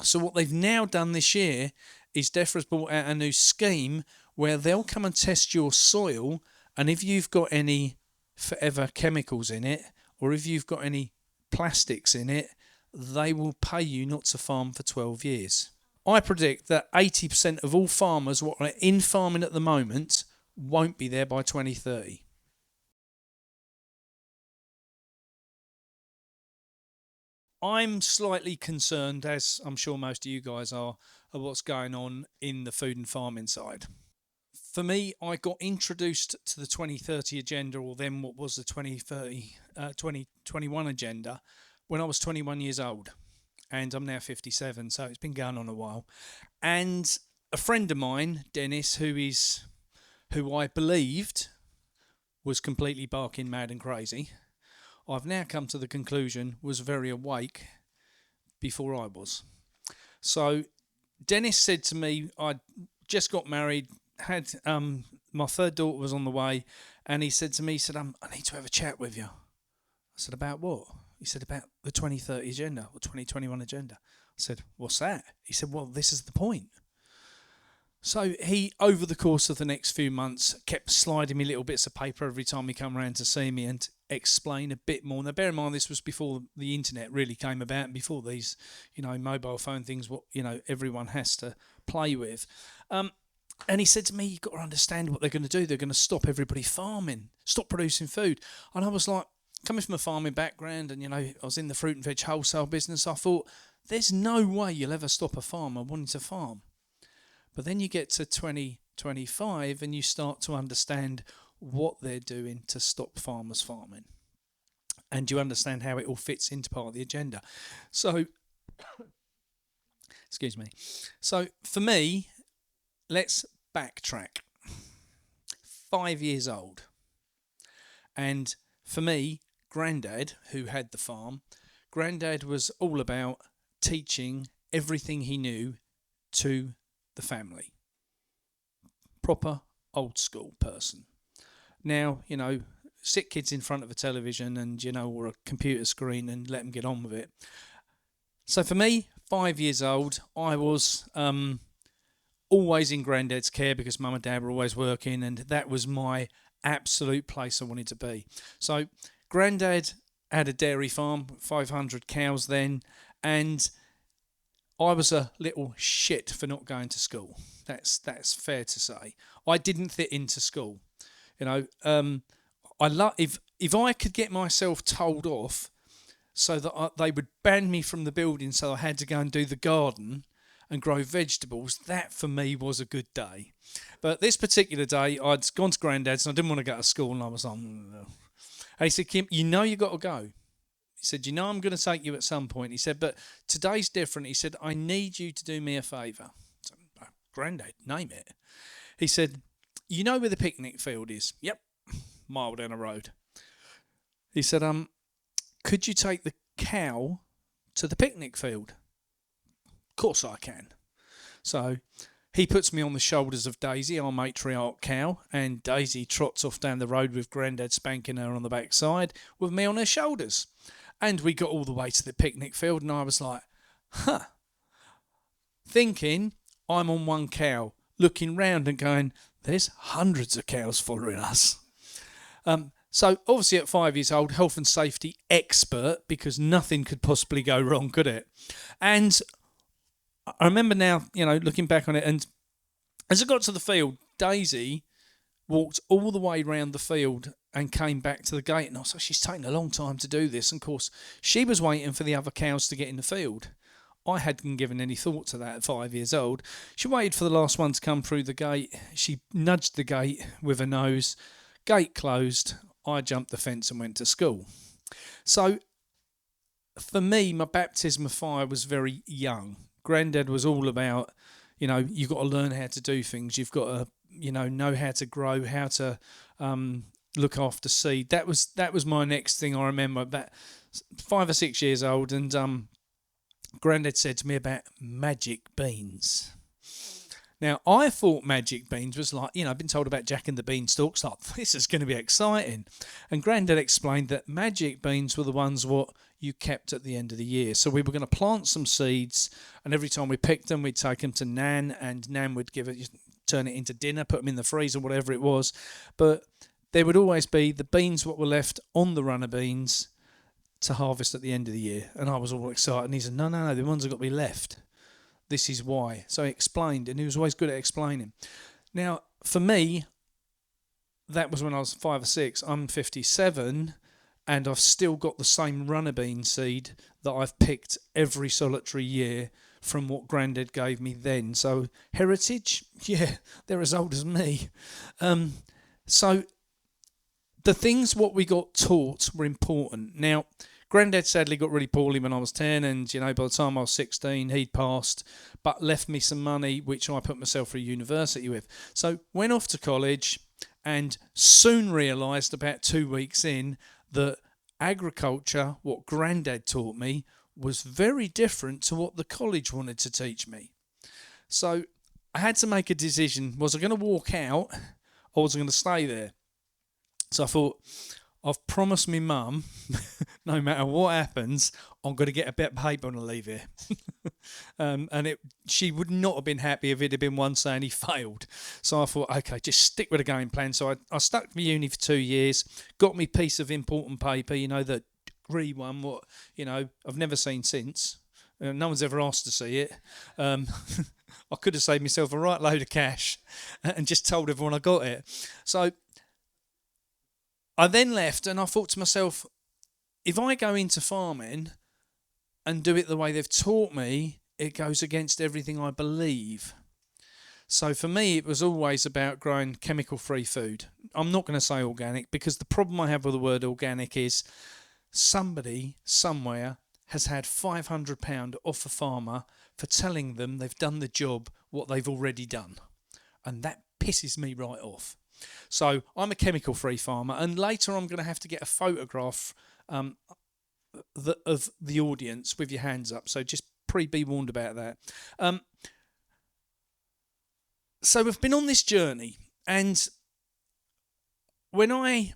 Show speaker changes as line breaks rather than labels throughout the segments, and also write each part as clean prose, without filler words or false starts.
So what they've now done this year is DEFRA's brought out a new scheme where they'll come and test your soil, and if you've got any forever chemicals in it, or if you've got any plastics in it, they will pay you not to farm for 12 years. I predict that 80% of all farmers what are in farming at the moment won't be there by 2030. I'm slightly concerned, as I'm sure most of you guys are, of what's going on in the food and farming side. For me, I got introduced to the 2030 agenda, or then what was the 2021 agenda, when I was 21 years old. And I'm now 57, so it's been going on a while. And a friend of mine, Dennis, who I believed was completely barking mad and crazy, I've now come to the conclusion was very awake before I was. So Dennis said to me, I just got married, had my third daughter was on the way, and he said to me, I need to have a chat with you. I said, about what? He said, about the 2030 agenda or 2021 agenda. I said, what's that? He said, well, this is the point. So he, over the course of the next few months, kept sliding me little bits of paper every time he come around to see me and explain a bit more. Now, bear in mind, this was before the internet really came about and before these, mobile phone things, what, everyone has to play with. And he said to me, you've got to understand what they're going to do. They're going to stop everybody farming, stop producing food. And I was like, coming from a farming background and, I was in the fruit and veg wholesale business, I thought, there's no way you'll ever stop a farmer wanting to farm. But then you get to 2025 and you start to understand what they're doing to stop farmers farming. And you understand how it all fits into part of the agenda. So, excuse me. So for me, let's backtrack. 5 years old. And for me, Grandad, who had the farm, Grandad was all about teaching everything he knew to the family. Proper old school person. Now, sit kids in front of a television and, or a computer screen and let them get on with it. So for me, 5 years old, I was always in Grandad's care because Mum and Dad were always working, and that was my absolute place I wanted to be. So Grandad had a dairy farm, 500 cows then, and I was a little shit for not going to school. That's fair to say. I didn't fit into school. If I could get myself told off so that they would ban me from the building, so I had to go and do the garden and grow vegetables, that for me was a good day. But this particular day, I'd gone to Grandad's and I didn't want to go to school, and I was on. And he said, Kim, you got to go. He said, I'm going to take you at some point. He said, but today's different. He said, I need you to do me a favour. So, Grandad, name it. He said, you know where the picnic field is? Yep, mile down the road. He said, could you take the cow to the picnic field? Of course I can. So he puts me on the shoulders of Daisy, our matriarch cow, and Daisy trots off down the road with Grandad spanking her on the backside with me on her shoulders. And we got all the way to the picnic field, and I was like, thinking I'm on one cow, looking round and going, there's hundreds of cows following us. So obviously at 5 years old, health and safety expert, because nothing could possibly go wrong, could it? And I remember now, looking back on it, and as I got to the field, Daisy walked all the way round the field and came back to the gate, and I was like, she's taking a long time to do this. And of course, she was waiting for the other cows to get in the field. I hadn't given any thought to that at 5 years old. She waited for the last one to come through the gate. She nudged the gate with her nose. Gate closed. I jumped the fence and went to school. So for me, my baptism of fire was very young. Grandad was all about, you've got to learn how to do things. You've got to, know how to grow, how to look after seed. That was my next thing. I remember about 5 or 6 years old, and Grandad said to me about magic beans. Now, I thought magic beans was like, I've been told about Jack and the Beanstalks, like, this is going to be exciting. And Grandad explained that magic beans were the ones what you kept at the end of the year. So we were going to plant some seeds, and every time we picked them, we'd take them to Nan, and Nan would turn it into dinner, put them in the freezer, whatever it was. But there would always be the beans what were left on the runner beans to harvest at the end of the year. And I was all excited, and he said, no, the ones have got to be left. This is why. So he explained, and he was always good at explaining. Now, for me, that was when I was 5 or 6. I'm 57, and I've still got the same runner bean seed that I've picked every solitary year from what Grandad gave me then. So heritage, yeah, they're as old as me. So the things what we got taught were important. Now, Grandad sadly got really poorly when I was 10, and by the time I was 16 he'd passed, but left me some money which I put myself through university with. So went off to college and soon realised about 2 weeks in that agriculture, what Grandad taught me, was very different to what the college wanted to teach me. So I had to make a decision. Was I going to walk out or was I going to stay there? So I thought, I've promised me mum, no matter what happens, I'm going to get a bit of paper when I leave here. She would not have been happy if it had been one saying he failed. So I thought, okay, just stick with the game plan. So I stuck with uni for 2 years, got me piece of important paper, the degree one, what, I've never seen since. No one's ever asked to see it. I could have saved myself a right load of cash and just told everyone I got it. So I then left, and I thought to myself, if I go into farming and do it the way they've taught me, it goes against everything I believe. So for me, it was always about growing chemical-free food. I'm not going to say organic, because the problem I have with the word organic is somebody somewhere has had £500 off a farmer for telling them they've done the job what they've already done. And that pisses me right off. So I'm a chemical-free farmer, and later I'm going to have to get a photograph of the audience with your hands up. So just be warned about that. So we've been on this journey, and when I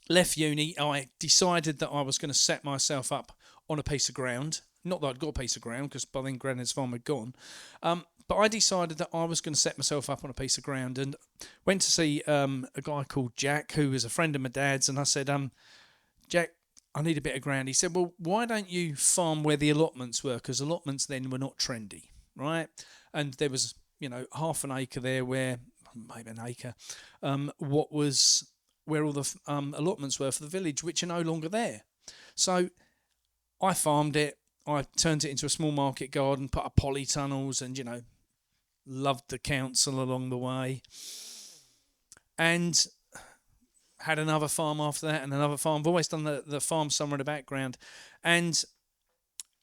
left uni, I decided that I was going to set myself up on a piece of ground. Not that I'd got a piece of ground, because by then Grandad's farm had gone. But I decided that I was going to set myself up on a piece of ground, and went to see a guy called Jack, who was a friend of my dad's, and I said, Jack, I need a bit of ground. He said, well, why don't you farm where the allotments were? Because allotments then were not trendy, right? And there was, half an acre there where, maybe an acre, what was where all the allotments were for the village, which are no longer there. So I farmed it. I turned it into a small market garden, put up polytunnels, and, loved the council along the way. And had another farm after that, and another farm. I've always done the farm somewhere in the background. And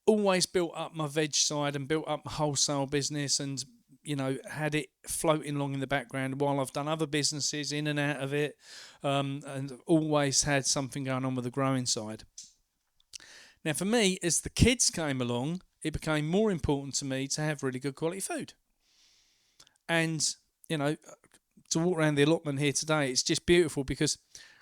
always built up my veg side and built up my wholesale business, and, had it floating along in the background while I've done other businesses in and out of it. And always had something going on with the growing side. Now, for me, as the kids came along, it became more important to me to have really good quality food. And, to walk around the allotment here today, it's just beautiful, because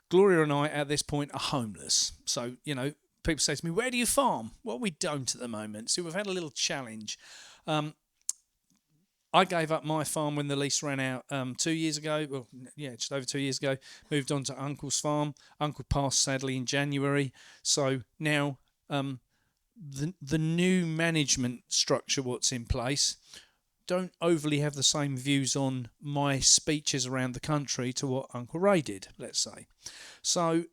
Gloria and I at this point are homeless. So, people say to me, where do you farm? Well, we don't at the moment. So we've had a little challenge. I gave up my farm when the lease ran out 2 years ago. Well, yeah, just over 2 years ago. Moved on to Uncle's farm. Uncle passed sadly in January. So now the new management structure what's in place don't overly have the same views on my speeches around the country to what Uncle Ray did, let's say. So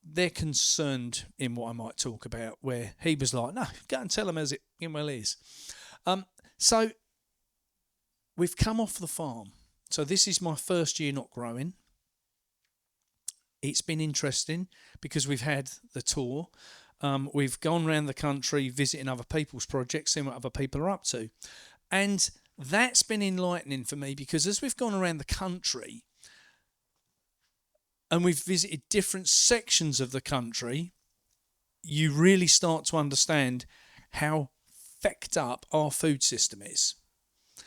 they're concerned in what I might talk about, where he was like, no, go and tell them as it well is. So we've come off the farm. So this is my first year not growing. It's been interesting because we've had the tour. We've gone around the country visiting other people's projects, seeing what other people are up to. And that's been enlightening for me, because as we've gone around the country and we've visited different sections of the country, you really start to understand how fecked up our food system is.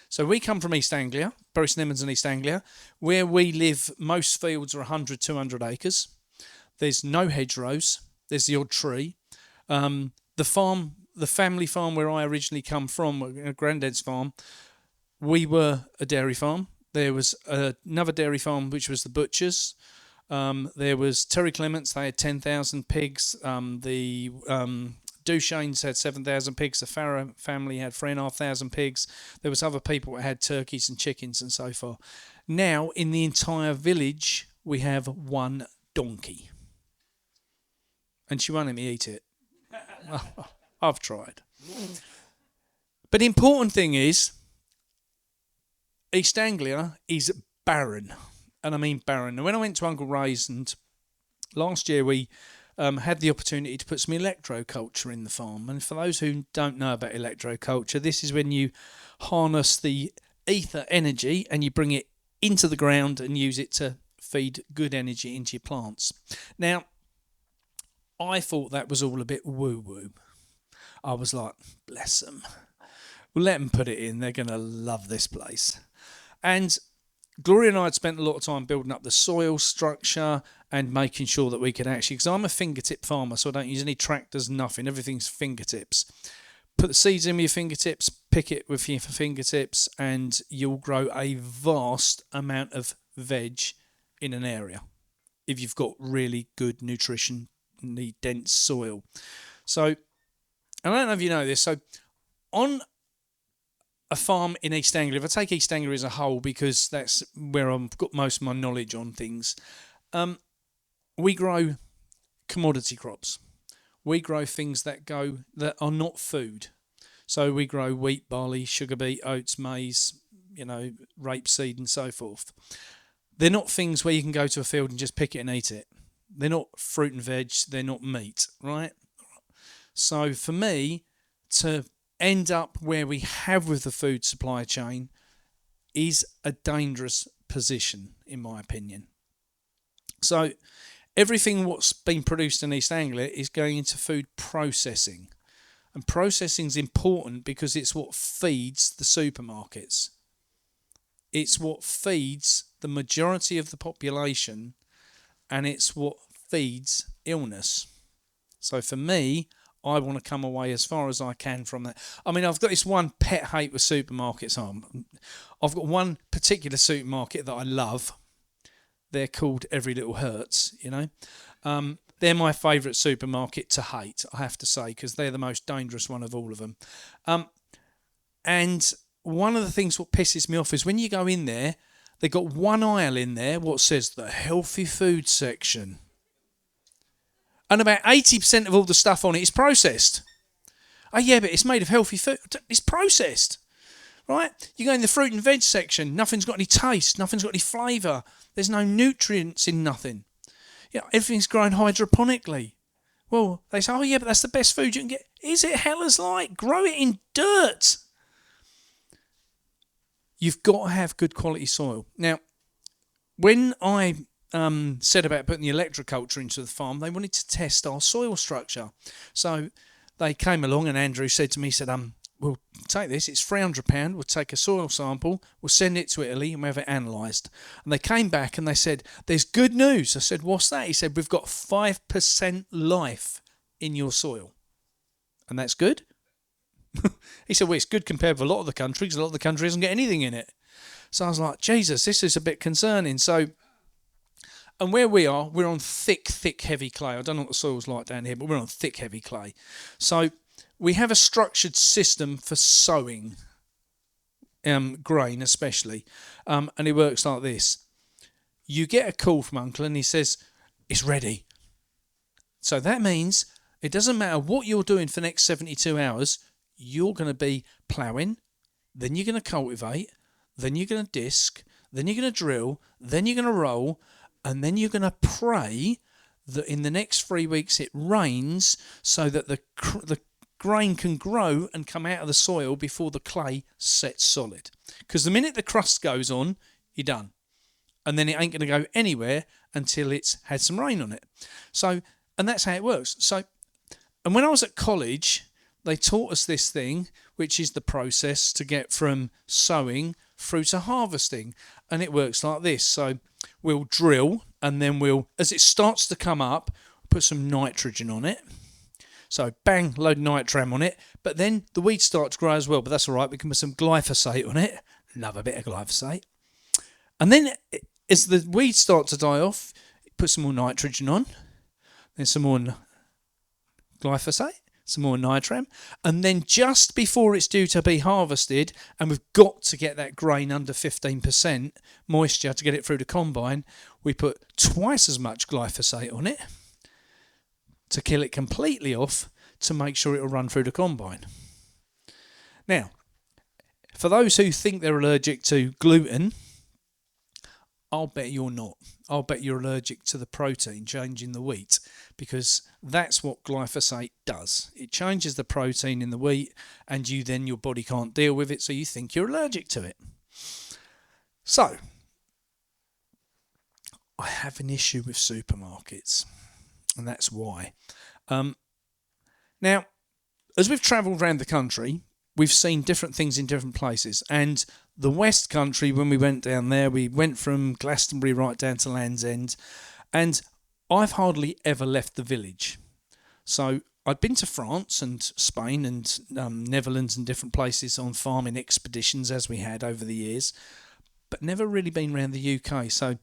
So we come from East Anglia, Bury St Edmunds and East Anglia. Where we live, most fields are 100, 200 acres. There's no hedgerows. There's the odd tree. The family farm where I originally come from, Granddad's farm, we were a dairy farm. There was another dairy farm, which was the butchers. There was Terry Clements. They had 10,000 pigs. The Duchesnes had 7,000 pigs. The Farrow family had 3,500 pigs. There was other people that had turkeys and chickens and so forth. Now, in the entire village, we have one donkey. And she won't let me eat it. I've tried. But the important thing is, East Anglia is barren. And I mean barren. And when I went to Uncle Ray's, and last year we had the opportunity to put some electroculture in the farm. And for those who don't know about electroculture, this is when you harness the ether energy and you bring it into the ground and use it to feed good energy into your plants. Now, I thought that was all a bit woo-woo. I was like, bless them. We'll let them put it in. They're going to love this place. And Gloria and I had spent a lot of time building up the soil structure and making sure that we could actually, because I'm a fingertip farmer, so I don't use any tractors, nothing. Everything's fingertips. Put the seeds in with your fingertips, pick it with your fingertips, and you'll grow a vast amount of veg in an area if you've got really good nutritionally dense soil. So, and I don't know if you know this, so on a farm in East Anglia, if I take East Anglia as a whole, because that's where I've got most of my knowledge on things, we grow commodity crops. We grow things that are not food. So we grow wheat, barley, sugar beet, oats, maize, rapeseed and so forth. They're not things where you can go to a field and just pick it and eat it. They're not fruit and veg. They're not meat, right? So for me, to end up where we have with the food supply chain is a dangerous position, in my opinion. So everything what's been produced in East Anglia is going into food processing. And processing is important because it's what feeds the supermarkets. It's what feeds the majority of the population, and it's what feeds illness. So for me, I want to come away as far as I can from that. I mean, I've got this one pet hate with supermarkets. I've got one particular supermarket that I love. They're called Every Little Hurts, They're my favourite supermarket to hate, I have to say, because they're the most dangerous one of all of them. And one of the things what pisses me off is when you go in there, they've got one aisle in there what says the healthy food section. And about 80% of all the stuff on it is processed. Oh yeah, but it's made of healthy food. It's processed, right? You go in the fruit and veg section, nothing's got any taste, nothing's got any flavour. There's no nutrients in nothing. Everything's grown hydroponically. Well, they say, oh yeah, but that's the best food you can get. Is it hell's light? Grow it in dirt. You've got to have good quality soil. Now, when I said about putting the electroculture into the farm, they wanted to test our soil structure. So they came along and Andrew said to me, we'll take this, it's £300, we'll take a soil sample, we'll send it to Italy and we'll have it analysed. And they came back and they said, there's good news. I said, what's that? He said, we've got 5% life in your soil. And that's good? He said, well, it's good compared with a lot of the countries. A lot of the country doesn't get anything in it. So I was like, Jesus, this is a bit concerning. So, and where we are, we're on thick, heavy clay. I don't know what the soil's like down here, but we're on thick, heavy clay. So we have a structured system for sowing grain especially, and it works like this. You get a call from Uncle and he says, it's ready. So that means it doesn't matter what you're doing for the next 72 hours, you're going to be ploughing, then you're going to cultivate, then you're going to disc, then you're going to drill, then you're going to roll, and then you're going to pray that in the next 3 weeks it rains so that the grain can grow and come out of the soil before the clay sets solid. Because the minute the crust goes on, you're done. And then it ain't going to go anywhere until it's had some rain on it. So, and that's how it works. So, and when I was at college, they taught us this thing which is the process to get from sowing through to harvesting. And it works like this. So we'll drill, and then as it starts to come up, put some nitrogen on it. So bang, load of nitram on it. But then the weeds start to grow as well. But that's all right. We can put some glyphosate on it. Love a bit of glyphosate. And then as the weeds start to die off, put some more nitrogen on. Then some more glyphosate, some more nitram. And then just before it's due to be harvested, and we've got to get that grain under 15% moisture to get it through the combine, we put twice as much glyphosate on it to kill it completely off, to make sure it will run through the combine. Now, for those who think they're allergic to gluten, I'll bet you're not. I'll bet you're allergic to the protein change in the wheat, because that's what glyphosate does. It changes the protein in the wheat, and your body can't deal with it, so you think you're allergic to it. So, I have an issue with supermarkets, and that's why. Now, as we've travelled around the country, we've seen different things in different places. And the West Country, when we went down there, we went from Glastonbury right down to Land's End. And I've hardly ever left the village. So I'd been to France and Spain and Netherlands and different places on farming expeditions, as we had over the years, but never really been around the UK. So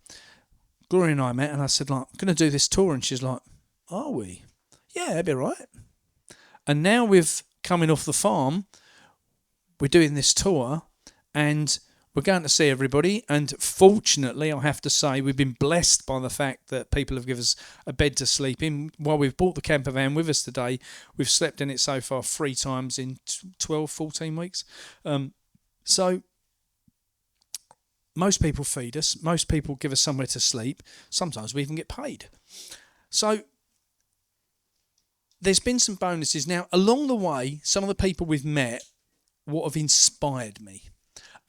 Gloria and I met, and I said, I'm going to do this tour. And she's like, are we? Yeah, that'd be all right. And now we've coming off the farm, we're doing this tour, and we're going to see everybody. And fortunately, I have to say, we've been blessed by the fact that people have given us a bed to sleep in. While we've brought the camper van with us today, we've slept in it so far 3 times in 12, 14 weeks. So most people feed us. Most people give us somewhere to sleep. Sometimes we even get paid. So there's been some bonuses. Now, along the way, some of the people we've met, what have inspired me.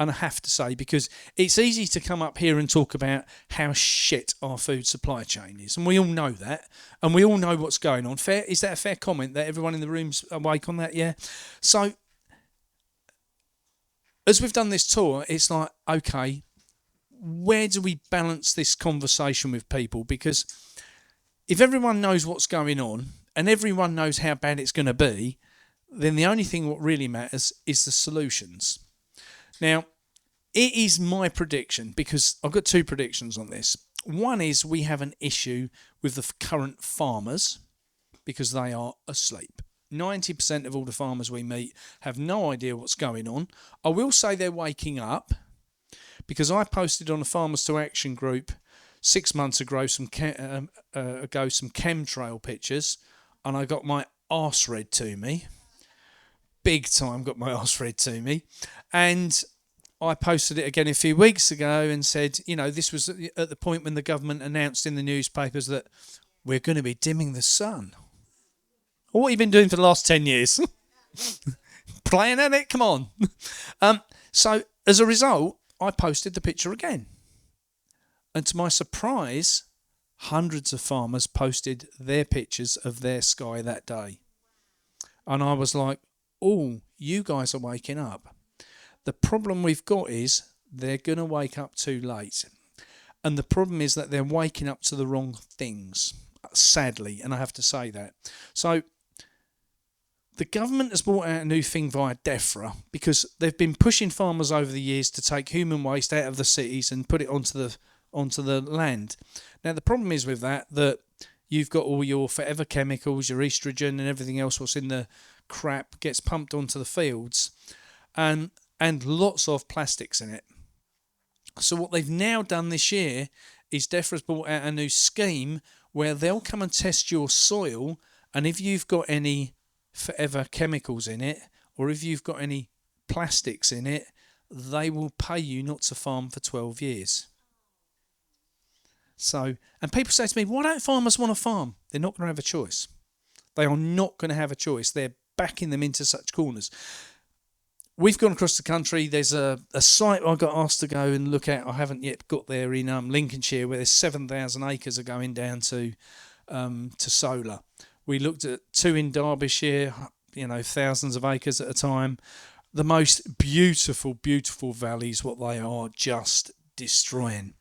And I have to say, because it's easy to come up here and talk about how shit our food supply chain is. And we all know that. And we all know what's going on. Fair? Is that a fair comment that everyone in the room's awake on that? Yeah. So, as we've done this tour, it's like, okay, where do we balance this conversation with people? Because if everyone knows what's going on, and everyone knows how bad it's going to be, then the only thing what really matters is the solutions. Now, it is my prediction, because I've got 2 predictions on this. One is we have an issue with the current farmers, because they are asleep. 90% of all the farmers we meet have no idea what's going on. I will say they're waking up, because I posted on a Farmers to Action group 6 months ago some chemtrail pictures, and I got my arse read to me. Big time got my arse read to me. And I posted it again a few weeks ago and said, this was at the point when the government announced in the newspapers that we're going to be dimming the sun. What have you been doing for the last 10 years? Playing at it? Come on. So as a result, I posted the picture again. And to my surprise, hundreds of farmers posted their pictures of their sky that day. And I was like, oh, you guys are waking up. The problem we've got is they're going to wake up too late. And the problem is that they're waking up to the wrong things, sadly, and I have to say that. So the government has brought out a new thing via DEFRA, because they've been pushing farmers over the years to take human waste out of the cities and put it onto the land. Now, the problem is with that you've got all your forever chemicals, your estrogen and everything else what's in the crap gets pumped onto the fields, and lots of plastics in it. So what they've now done this year is DEFRA's brought out a new scheme where they'll come and test your soil, and if you've got any forever chemicals in it, or if you've got any plastics in it, they will pay you not to farm for 12 years. So, and people say to me, why don't farmers want to farm? They're not going to have a choice. They are not going to have a choice. They're backing them into such corners. We've gone across the country. There's a site I got asked to go and look at. I haven't yet got there, in Lincolnshire, where there's 7,000 acres are going down to solar. We looked at 2 in Derbyshire, thousands of acres at a time. the most beautiful, beautiful valleys, what they are just destroying.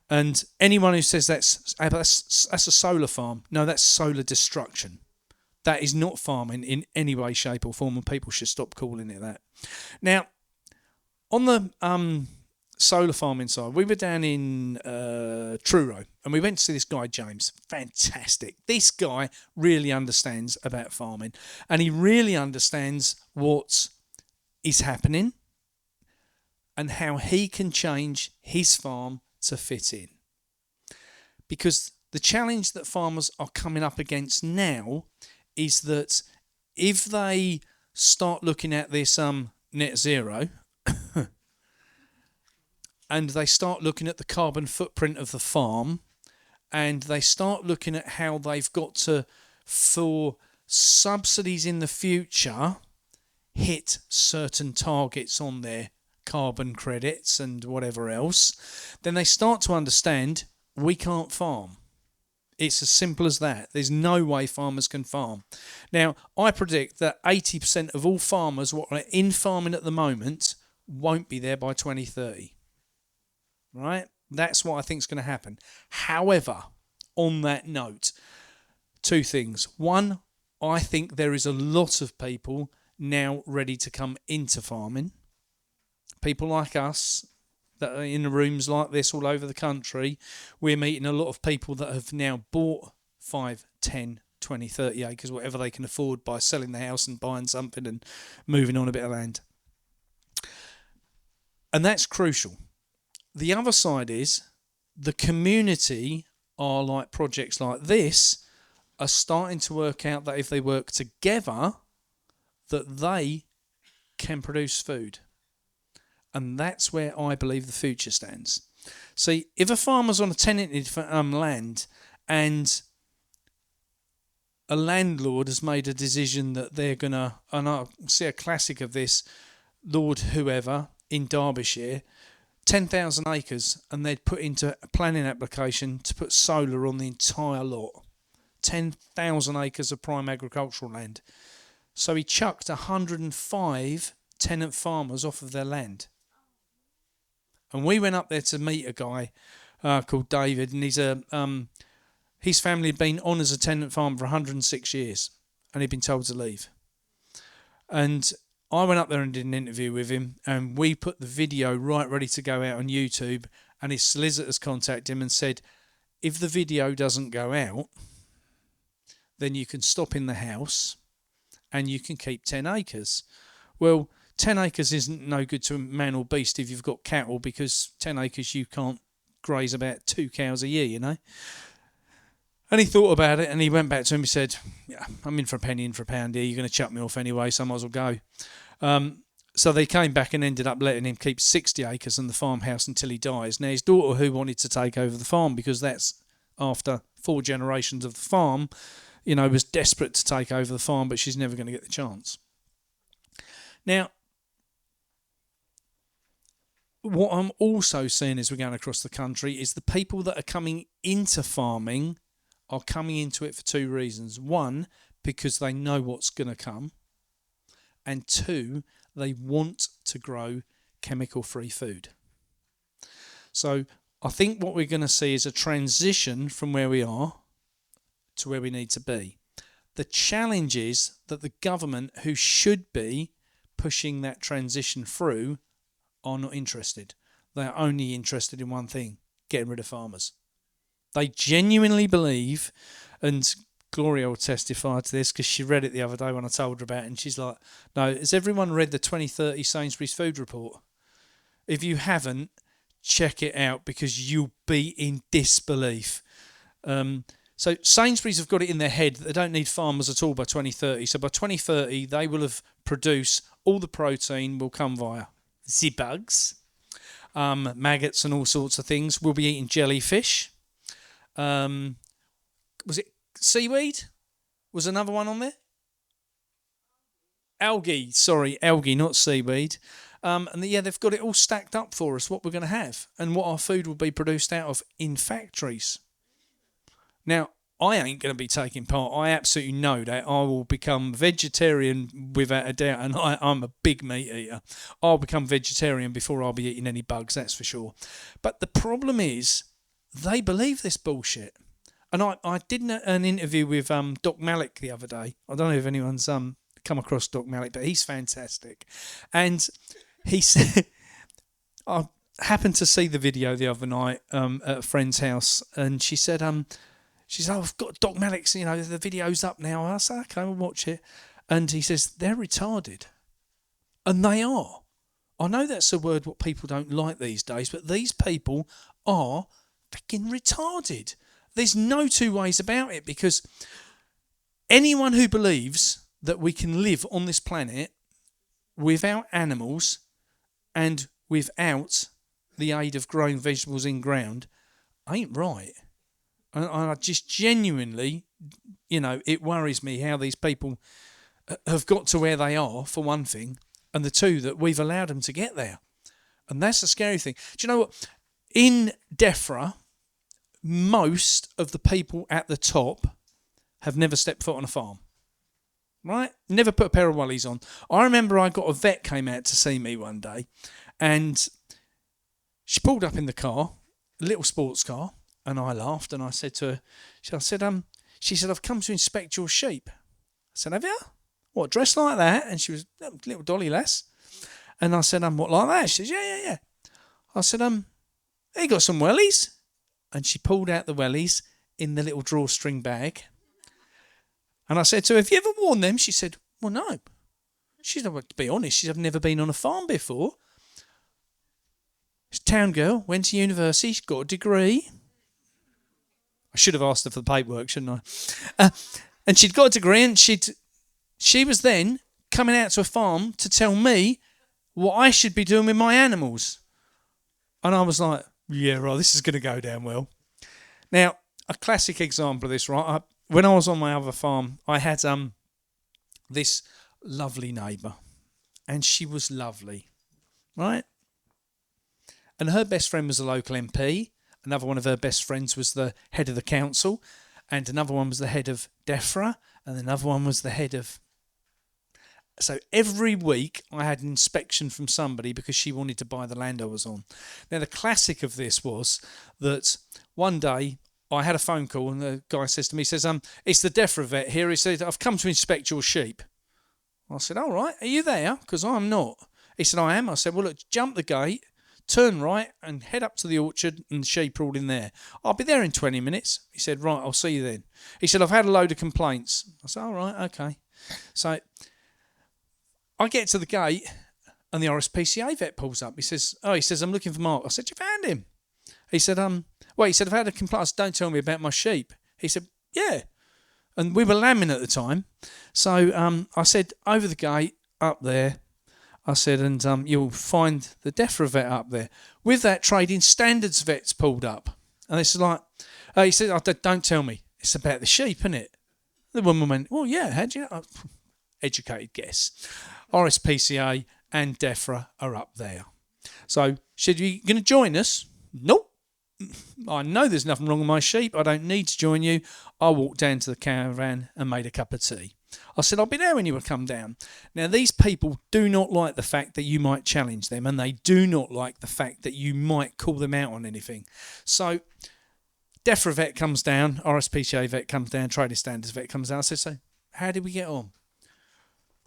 And anyone who says that's a solar farm, no, that's solar destruction. That is not farming in any way, shape or form, and people should stop calling it that. Now, on the solar farming side, we were down in Truro, and we went to see this guy, James. Fantastic. This guy really understands about farming, and he really understands what is happening and how he can change his farm to fit in. Because the challenge that farmers are coming up against now is that if they start looking at this net zero and they start looking at the carbon footprint of the farm, and they start looking at how they've got to, for subsidies in the future, hit certain targets on their carbon credits and whatever else, then they start to understand we can't farm. It's as simple as that. There's no way farmers can farm. Now, I predict that 80% of all farmers what are in farming at the moment won't be there by 2030. Right? That's what I think is going to happen. However, on that note, two things. One, I think there is a lot of people now ready to come into farming. People like us that are in rooms like this all over the country. We're meeting a lot of people that have now bought 5, 10, 20, 30 acres, whatever they can afford, by selling the house and buying something and moving on a bit of land. And that's crucial. The other side is the community are like projects like this are starting to work out that if they work together, that they can produce food. And that's where I believe the future stands. See, if a farmer's on a tenanted land and a landlord has made a decision that they're going to, and I see a classic of this, Lord whoever in Derbyshire, 10,000 acres, and they'd put into a planning application to put solar on the entire lot. 10,000 acres of prime agricultural land. So he chucked 105 tenant farmers off of their land. And we went up there to meet a guy called David, and he's his family had been on as a tenant farmer for 106 years, and he'd been told to leave. And I went up there and did an interview with him, and we put the video right ready to go out on YouTube, and his solicitors contacted him and said, if the video doesn't go out, then you can stop in the house and you can keep 10 acres. Well, 10 acres isn't no good to a man or beast if you've got cattle, because 10 acres you can't graze about 2 cows a year, you know. And he thought about it, and he went back to him. He said, yeah, I'm in for a penny, in for a pound here. You're going to chuck me off anyway, so I might as well go. So they came back and ended up letting him keep 60 acres in the farmhouse until he dies. Now, his daughter, who wanted to take over the farm, because that's after 4 generations of the farm, you know, was desperate to take over the farm, but she's never going to get the chance. Now, what I'm also seeing as we're going across the country is the people that are coming into farming are coming into it for 2 reasons. 1, because they know what's going to come. And 2, they want to grow chemical-free food. So I think what we're going to see is a transition from where we are to where we need to be. The challenge is that the government, who should be pushing that transition through, are not interested. They're only interested in one thing: getting rid of farmers. They genuinely believe, and Gloria will testify to this because she read it the other day when I told her about it, and she's like, no, has everyone read the 2030 Sainsbury's Food Report? If you haven't, check it out, because you'll be in disbelief. So Sainsbury's have got it in their head that they don't need farmers at all by 2030. So by 2030, they will have produced all the protein will come via the bugs, maggots and all sorts of things. We'll be eating jellyfish. Was it seaweed? Was another one on there? Algae, not seaweed. They've got it all stacked up for us, what we're going to have and what our food will be produced out of in factories. Now, I ain't going to be taking part. I absolutely know that I will become vegetarian without a doubt, and I'm a big meat eater. I'll become vegetarian before I'll be eating any bugs, that's for sure. But the problem is, they believe this bullshit. And I did an interview with Doc Malik the other day. I don't know if anyone's come across Doc Malik, but he's fantastic. And he said, I happened to see the video the other night at a friend's house, and she said, oh, I've got Doc Malik's, the video's up now. I said, okay, we'll watch it. And he says, they're retarded. And they are. I know that's a word what people don't like these days, but these people are fucking retarded. There's no two ways about it, because anyone who believes that we can live on this planet without animals and without the aid of growing vegetables in ground ain't right. And I just genuinely, it worries me how these people have got to where they are, for one thing, and the two, that we've allowed them to get there. And that's the scary thing. Do you know what? In DEFRA, most of the people at the top have never stepped foot on a farm. Right? Never put a pair of wellies on. I remember I got a vet came out to see me one day, and she pulled up in the car, a little sports car, and I laughed, and I said to her, she said, I've come to inspect your sheep. I said, have you? What, dressed like that? And she was a little dolly lass. And I said, what, like that? She says, yeah. I said, you got some wellies? And she pulled out the wellies in the little drawstring bag. And I said to her, have you ever worn them? She said, well, no. She said, well, to be honest, she's never been on a farm before. She's a town girl, went to university, she's got a degree. I should have asked her for the paperwork, shouldn't I? And she'd got a degree, and she was then coming out to a farm to tell me what I should be doing with my animals. And I was like, yeah, right, this is going to go down well. Now, a classic example of this, right? When I was on my other farm, I had this lovely neighbour, and she was lovely, right? And her best friend was a local MP. Another one of her best friends was the head of the council, and another one was the head of DEFRA, and another one was the head of... So every week I had an inspection from somebody because she wanted to buy the land I was on. Now, the classic of this was that one day I had a phone call, and the guy says to me, it's the DEFRA vet here. He said, I've come to inspect your sheep. I said, all right, are you there? Because I'm not. He said, I am. I said, well, look, jump the gate, turn right and head up to the orchard, and the sheep are all in there. I'll be there in 20 minutes. He said, right, I'll see you then. He said, I've had a load of complaints. I said, all right, okay. So I get to the gate, and the RSPCA vet pulls up. He says, I'm looking for Mark. I said, you found him? He said, he said, I've had a complaint. I said, don't tell me about my sheep. He said, yeah. And we were lambing at the time. So I said, over the gate, up there. I said, and you'll find the DEFRA vet up there. With that, trading standards vets pulled up. And it's like, he said, don't tell me. It's about the sheep, isn't it? The woman went, well, yeah, how'd you know? Educated guess. RSPCA and DEFRA are up there. So, said, you going to join us? Nope. I know there's nothing wrong with my sheep. I don't need to join you. I walked down to the caravan and made a cup of tea. I said, I'll be there when you come down. Now, these people do not like the fact that you might challenge them, and they do not like the fact that you might call them out on anything. So, DEFRA vet comes down, RSPCA vet comes down, Trading Standards vet comes down. I said, so how did we get on?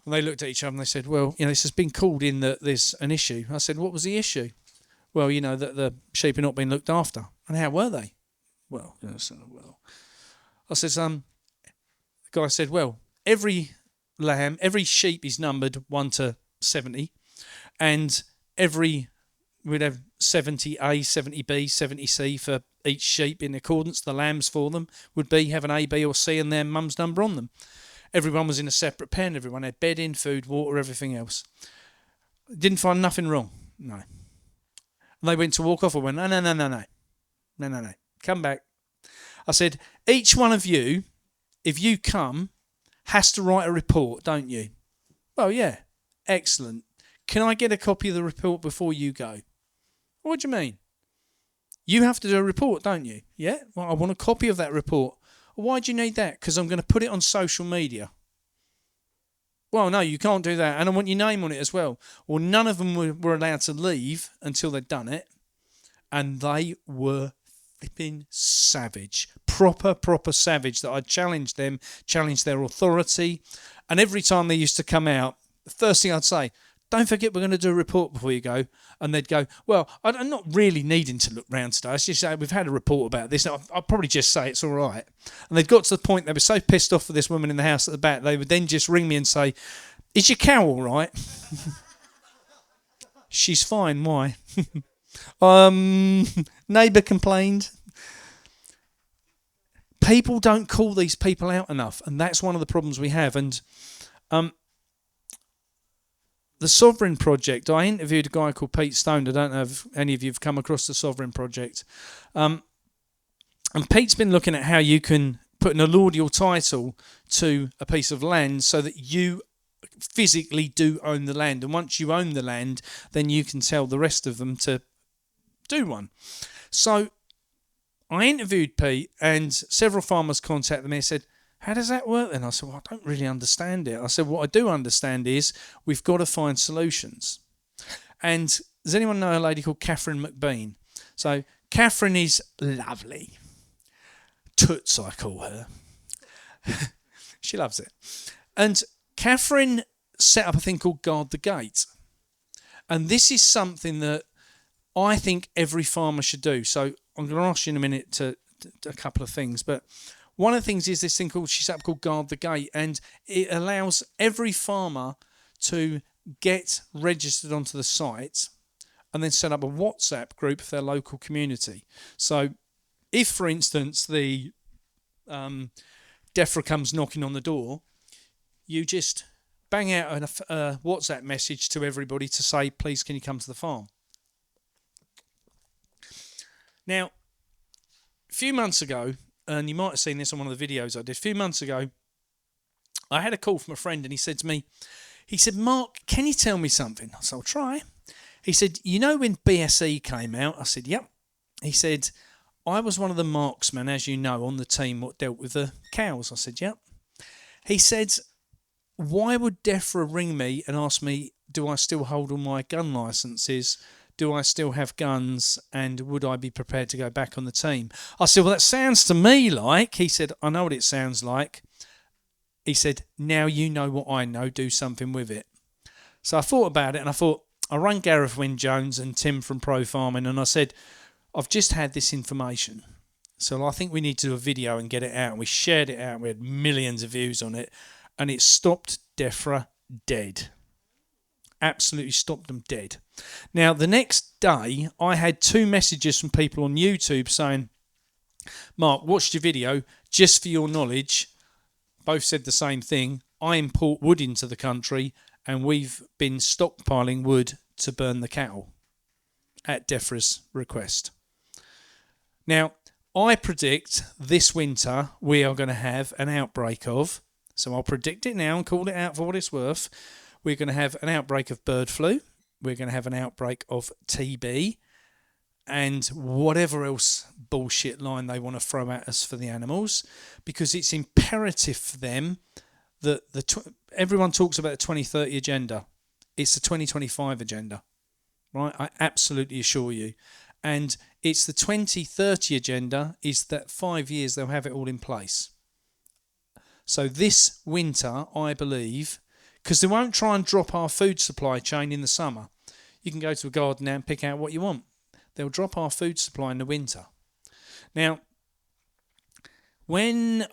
And they looked at each other and they said, well, this has been called in that there's an issue. I said, what was the issue? Well, that the sheep are not being looked after. And how were they? Well, I said, the guy said, well, every sheep is numbered 1 to 70, and we'd have 70A, 70B, 70C for each sheep in accordance. The lambs for them would have an A, B or C and their mum's number on them. Everyone was in a separate pen. Everyone had bedding, food, water, everything else. Didn't find nothing wrong. No. And they went to walk off. I went, no. Come back. I said, each one of you, if you come, has to write a report, don't you? Well, yeah. Excellent. Can I get a copy of the report before you go? What do you mean? You have to do a report, don't you? Yeah? Well, I want a copy of that report. Why do you need that? Because I'm going to put it on social media. Well, no, you can't do that. And I want your name on it as well. Well, none of them were allowed to leave until they'd done it. And they were flipping savage. Proper savage. That I'd challenged them, challenged their authority. And every time they used to come out, the first thing I'd say, don't forget we're going to do a report before you go. And they'd go, well, I'm not really needing to look round today. It's just we've had a report about this. I'll probably just say it's all right. And they'd got to the point they were so pissed off with this woman in the house at the back, they would then just ring me and say, is your cow all right? She's fine. Why? Neighbour complained. People don't call these people out enough. And that's one of the problems we have. And the Sovereign Project, I interviewed a guy called Pete Stone. I don't know if any of you have come across the Sovereign Project. And Pete's been looking at how you can put an allodial title to a piece of land so that you physically do own the land. And once you own the land, then you can tell the rest of them to do one. So I interviewed Pete, and several farmers contacted me and said, how does that work then? I said, well, I don't really understand it. I said, what I do understand is we've got to find solutions. And does anyone know a lady called Catherine McBean? So Catherine is lovely. Toots, I call her. She loves it. And Catherine set up a thing called Guard the Gate. And this is something that I think every farmer should do. So I'm going to ask you in a minute to a couple of things, but one of the things is this thing she set up called Guard the Gate, and it allows every farmer to get registered onto the site and then set up a WhatsApp group for their local community. So if, for instance, the DEFRA comes knocking on the door, you just bang out a WhatsApp message to everybody to say, please, can you come to the farm? Now, a few months ago, and you might have seen this on one of the videos I did, a few months ago, I had a call from a friend, and he said to me, Mark, can you tell me something? I said, I'll try. He said, you know when BSE came out? I said, yep. He said, I was one of the marksmen, as you know, on the team what dealt with the cows. I said, yep. He said, why would DEFRA ring me and ask me, do I still hold all my gun licences? Do I still have guns, and would I be prepared to go back on the team? I said, well, that sounds to me like, he said, I know what it sounds like. He said, now you know what I know, do something with it. So I thought about it, and I thought, I rang Gareth Wynne-Jones and Tim from Pro Farming, and I said, I've just had this information. So I think we need to do a video and get it out. And we shared it out. We had millions of views on it, and it stopped DEFRA dead. Absolutely stopped them dead. Now, the next day, I had 2 messages from people on YouTube saying, Mark, watched your video, just for your knowledge. Both said the same thing. I import wood into the country, and we've been stockpiling wood to burn the cattle at DEFRA's request. Now, I predict this winter we are going to have an outbreak of, so I'll predict it now and call it out for what it's worth. We're going to have an outbreak of bird flu. We're going to have an outbreak of TB and whatever else bullshit line they want to throw at us for the animals, because it's imperative for them that everyone talks about the 2030 agenda. It's the 2025 agenda, right? I absolutely assure you. And it's the 2030 agenda is that 5 years they'll have it all in place. So this winter, I believe, because they won't try and drop our food supply chain in the summer. You can go to a garden now and pick out what you want. They'll drop our food supply in the winter. Now, when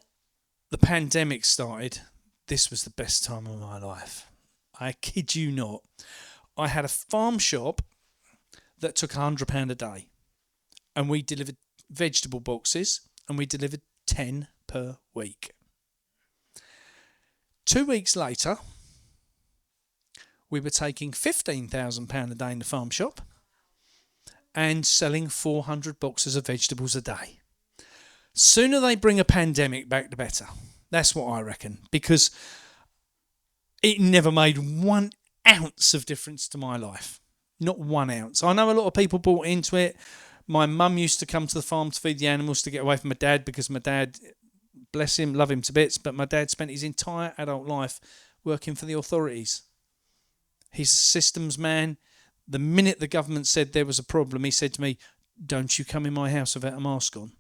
the pandemic started, this was the best time of my life. I kid you not. I had a farm shop that took £100 a day. And we delivered vegetable boxes, and we delivered 10 per week. 2 weeks later, we were taking £15,000 a day in the farm shop and selling 400 boxes of vegetables a day. Sooner they bring a pandemic back, the better. That's what I reckon, because it never made 1 ounce of difference to my life. Not 1 ounce. I know a lot of people bought into it. My mum used to come to the farm to feed the animals to get away from my dad, because my dad bless him, love him to bits, but my dad spent his entire adult life working for the authorities. He's a systems man. The minute the government said there was a problem, he said to me, don't you come in my house without a mask on.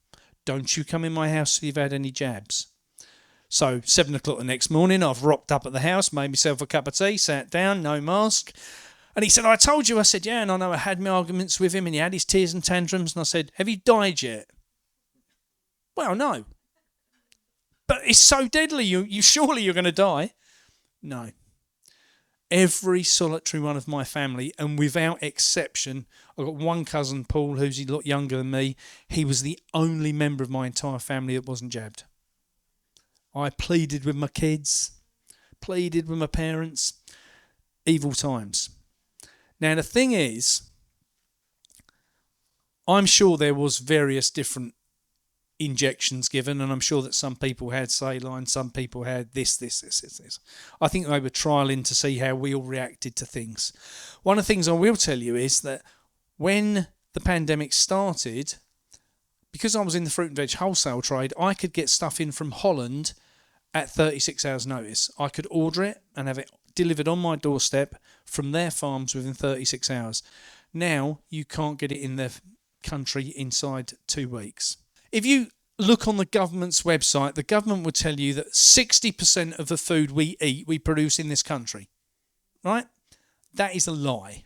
Don't you come in my house till you've had any jabs. So 7 o'clock the next morning, I've rocked up at the house, made myself a cup of tea, sat down, no mask. And he said, I told you. I said, yeah, and I know I had my arguments with him and he had his tears and tantrums. And I said, have you died yet? Well, no. But it's so deadly, you surely you're going to die. No. Every solitary one of my family, and without exception, I've got one cousin, Paul, who's a lot younger than me. He was the only member of my entire family that wasn't jabbed. I pleaded with my kids, pleaded with my parents. Evil times. Now, the thing is, I'm sure there was various different injections given, and I'm sure that some people had saline, some people had this. I think they were trialling to see how we all reacted to things. One of the things I will tell you is that when the pandemic started, because I was in the fruit and veg wholesale trade, I could get stuff in from Holland at 36 hours notice. I could order it and have it delivered on my doorstep from their farms within 36 hours. Now you can't get it in the country inside 2 weeks. If you look on the government's website, the government will tell you that 60% of the food we eat, we produce in this country. Right? That is a lie,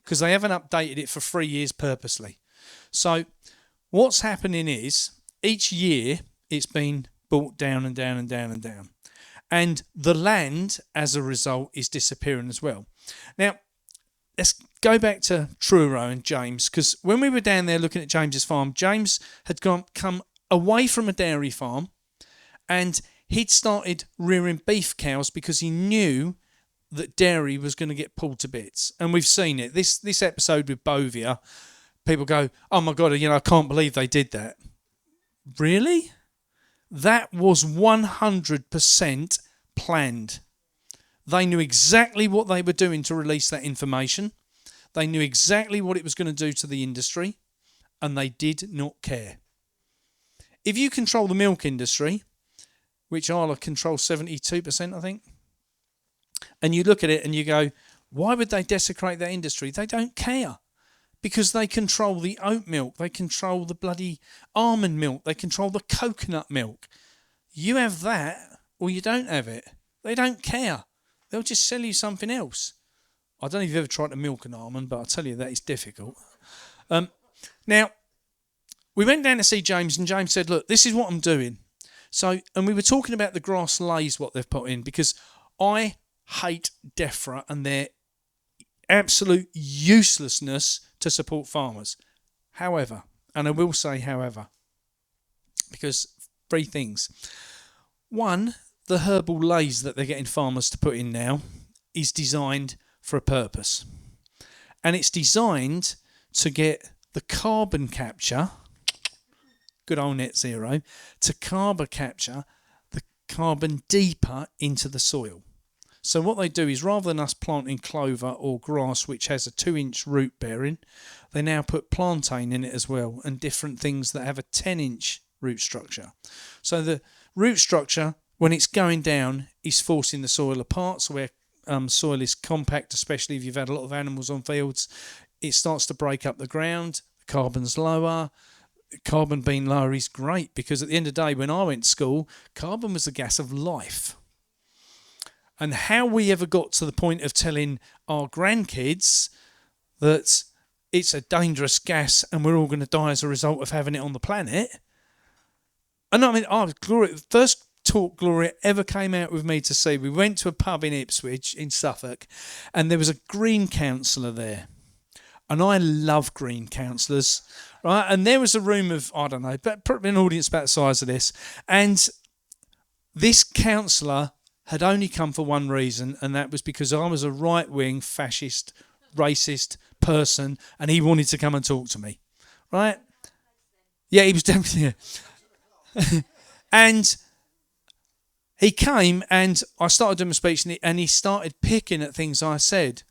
because they haven't updated it for 3 years purposely. So what's happening is each year it's been brought down and down and down and down. And the land, as a result, is disappearing as well. Now, let's go back to Truro and James, because when we were down there looking at James's farm, James had come away from a dairy farm and he'd started rearing beef cows because he knew that dairy was going to get pulled to bits. And we've seen it. This episode with Bovia, people go, oh my God, I can't believe they did that. Really? That was 100% planned. They knew exactly what they were doing to release that information. They knew exactly what it was going to do to the industry, and they did not care. If you control the milk industry, which Arla controls 72%, I think, and you look at it and you go, why would they desecrate that industry? They don't care, because they control the oat milk, they control the bloody almond milk, they control the coconut milk. You have that or you don't have it. They don't care. They'll just sell you something else. I don't know if you've ever tried to milk an almond, but I'll tell you that is difficult. Now, we went down to see James, and James said, look, this is what I'm doing. And we were talking about the grass lays, what they've put in, because I hate DEFRA and their absolute uselessness to support farmers. However, and I will say however, because 3 things. One, the herbal lays that they're getting farmers to put in now is designed for a purpose. And it's designed to get the carbon capture, good old net zero, to carbon capture the carbon deeper into the soil. So what they do is, rather than us planting clover or grass, which has a 2-inch root bearing, they now put plantain in it as well, and different things that have a 10-inch root structure. So the root structure, when it's going down, is forcing the soil apart. So where soil is compact, especially if you've had a lot of animals on fields, it starts to break up the ground. The carbon's lower. Carbon being lower is great, because at the end of the day, when I went to school, carbon was the gas of life. And how we ever got to the point of telling our grandkids that it's a dangerous gas and we're all going to die as a result of having it on the planet. And I mean, Gloria, first talk Gloria ever came out with me to see, we went to a pub in Ipswich in Suffolk, and there was a Green councillor there. And I love Green councillors, right? And there was a room of, I don't know, but probably an audience about the size of this. And this councillor had only come for one reason, and that was because I was a right-wing, fascist, racist person, and he wanted to come and talk to me, right? Yeah, he was definitely... And he came, and I started doing my speech, and he started picking at things I said.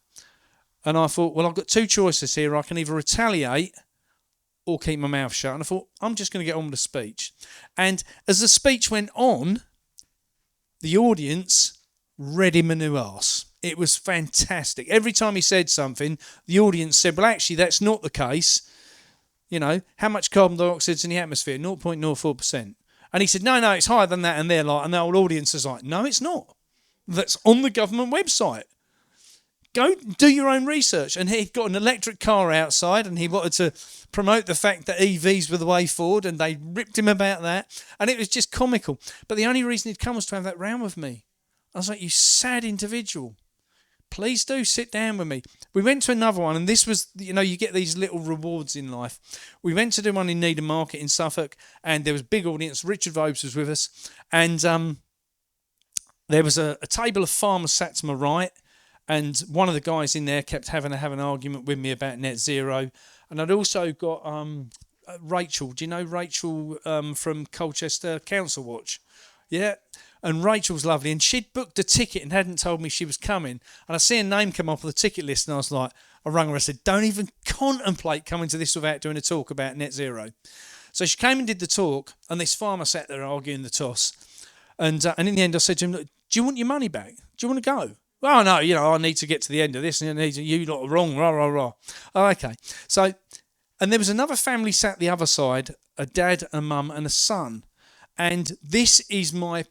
And I thought, well, I've got 2 choices here. I can either retaliate or keep my mouth shut. And I thought, I'm just going to get on with the speech. And as the speech went on, the audience read him a new arse. It was fantastic. Every time he said something, the audience said, well, actually, that's not the case. You know, how much carbon dioxide's in the atmosphere? 0.04%. And he said, no, it's higher than that. And they're like, and the whole audience is like, no, it's not. That's on the government website. Go do your own research. And he'd got an electric car outside and he wanted to promote the fact that EVs were the way forward, and they ripped him about that. And it was just comical. But the only reason he'd come was to have that round with me. I was like, you sad individual. Please do sit down with me. We went to another one, and this was, you know, you get these little rewards in life. We went to do one in Needham Market in Suffolk, and there was a big audience. Richard Vobes was with us, and there was a table of farmers sat to my right, and one of the guys in there kept having an argument with me about net zero. And I'd also got Rachel. Do you know Rachel from Colchester Council Watch? Yeah. And Rachel's lovely, and she'd booked a ticket and hadn't told me she was coming. And I see her name come up on the ticket list, and I was like, I rang her, I said, don't even contemplate coming to this without doing a talk about net zero. So she came and did the talk, and this farmer sat there arguing the toss. And in the end, I said to him, look, do you want your money back? Do you want to go? Well, no, you know, I need to get to the end of this, and you lot are wrong, rah, rah, rah. Oh, okay. So, and there was another family sat the other side, a dad, a mum, and a son. And this is my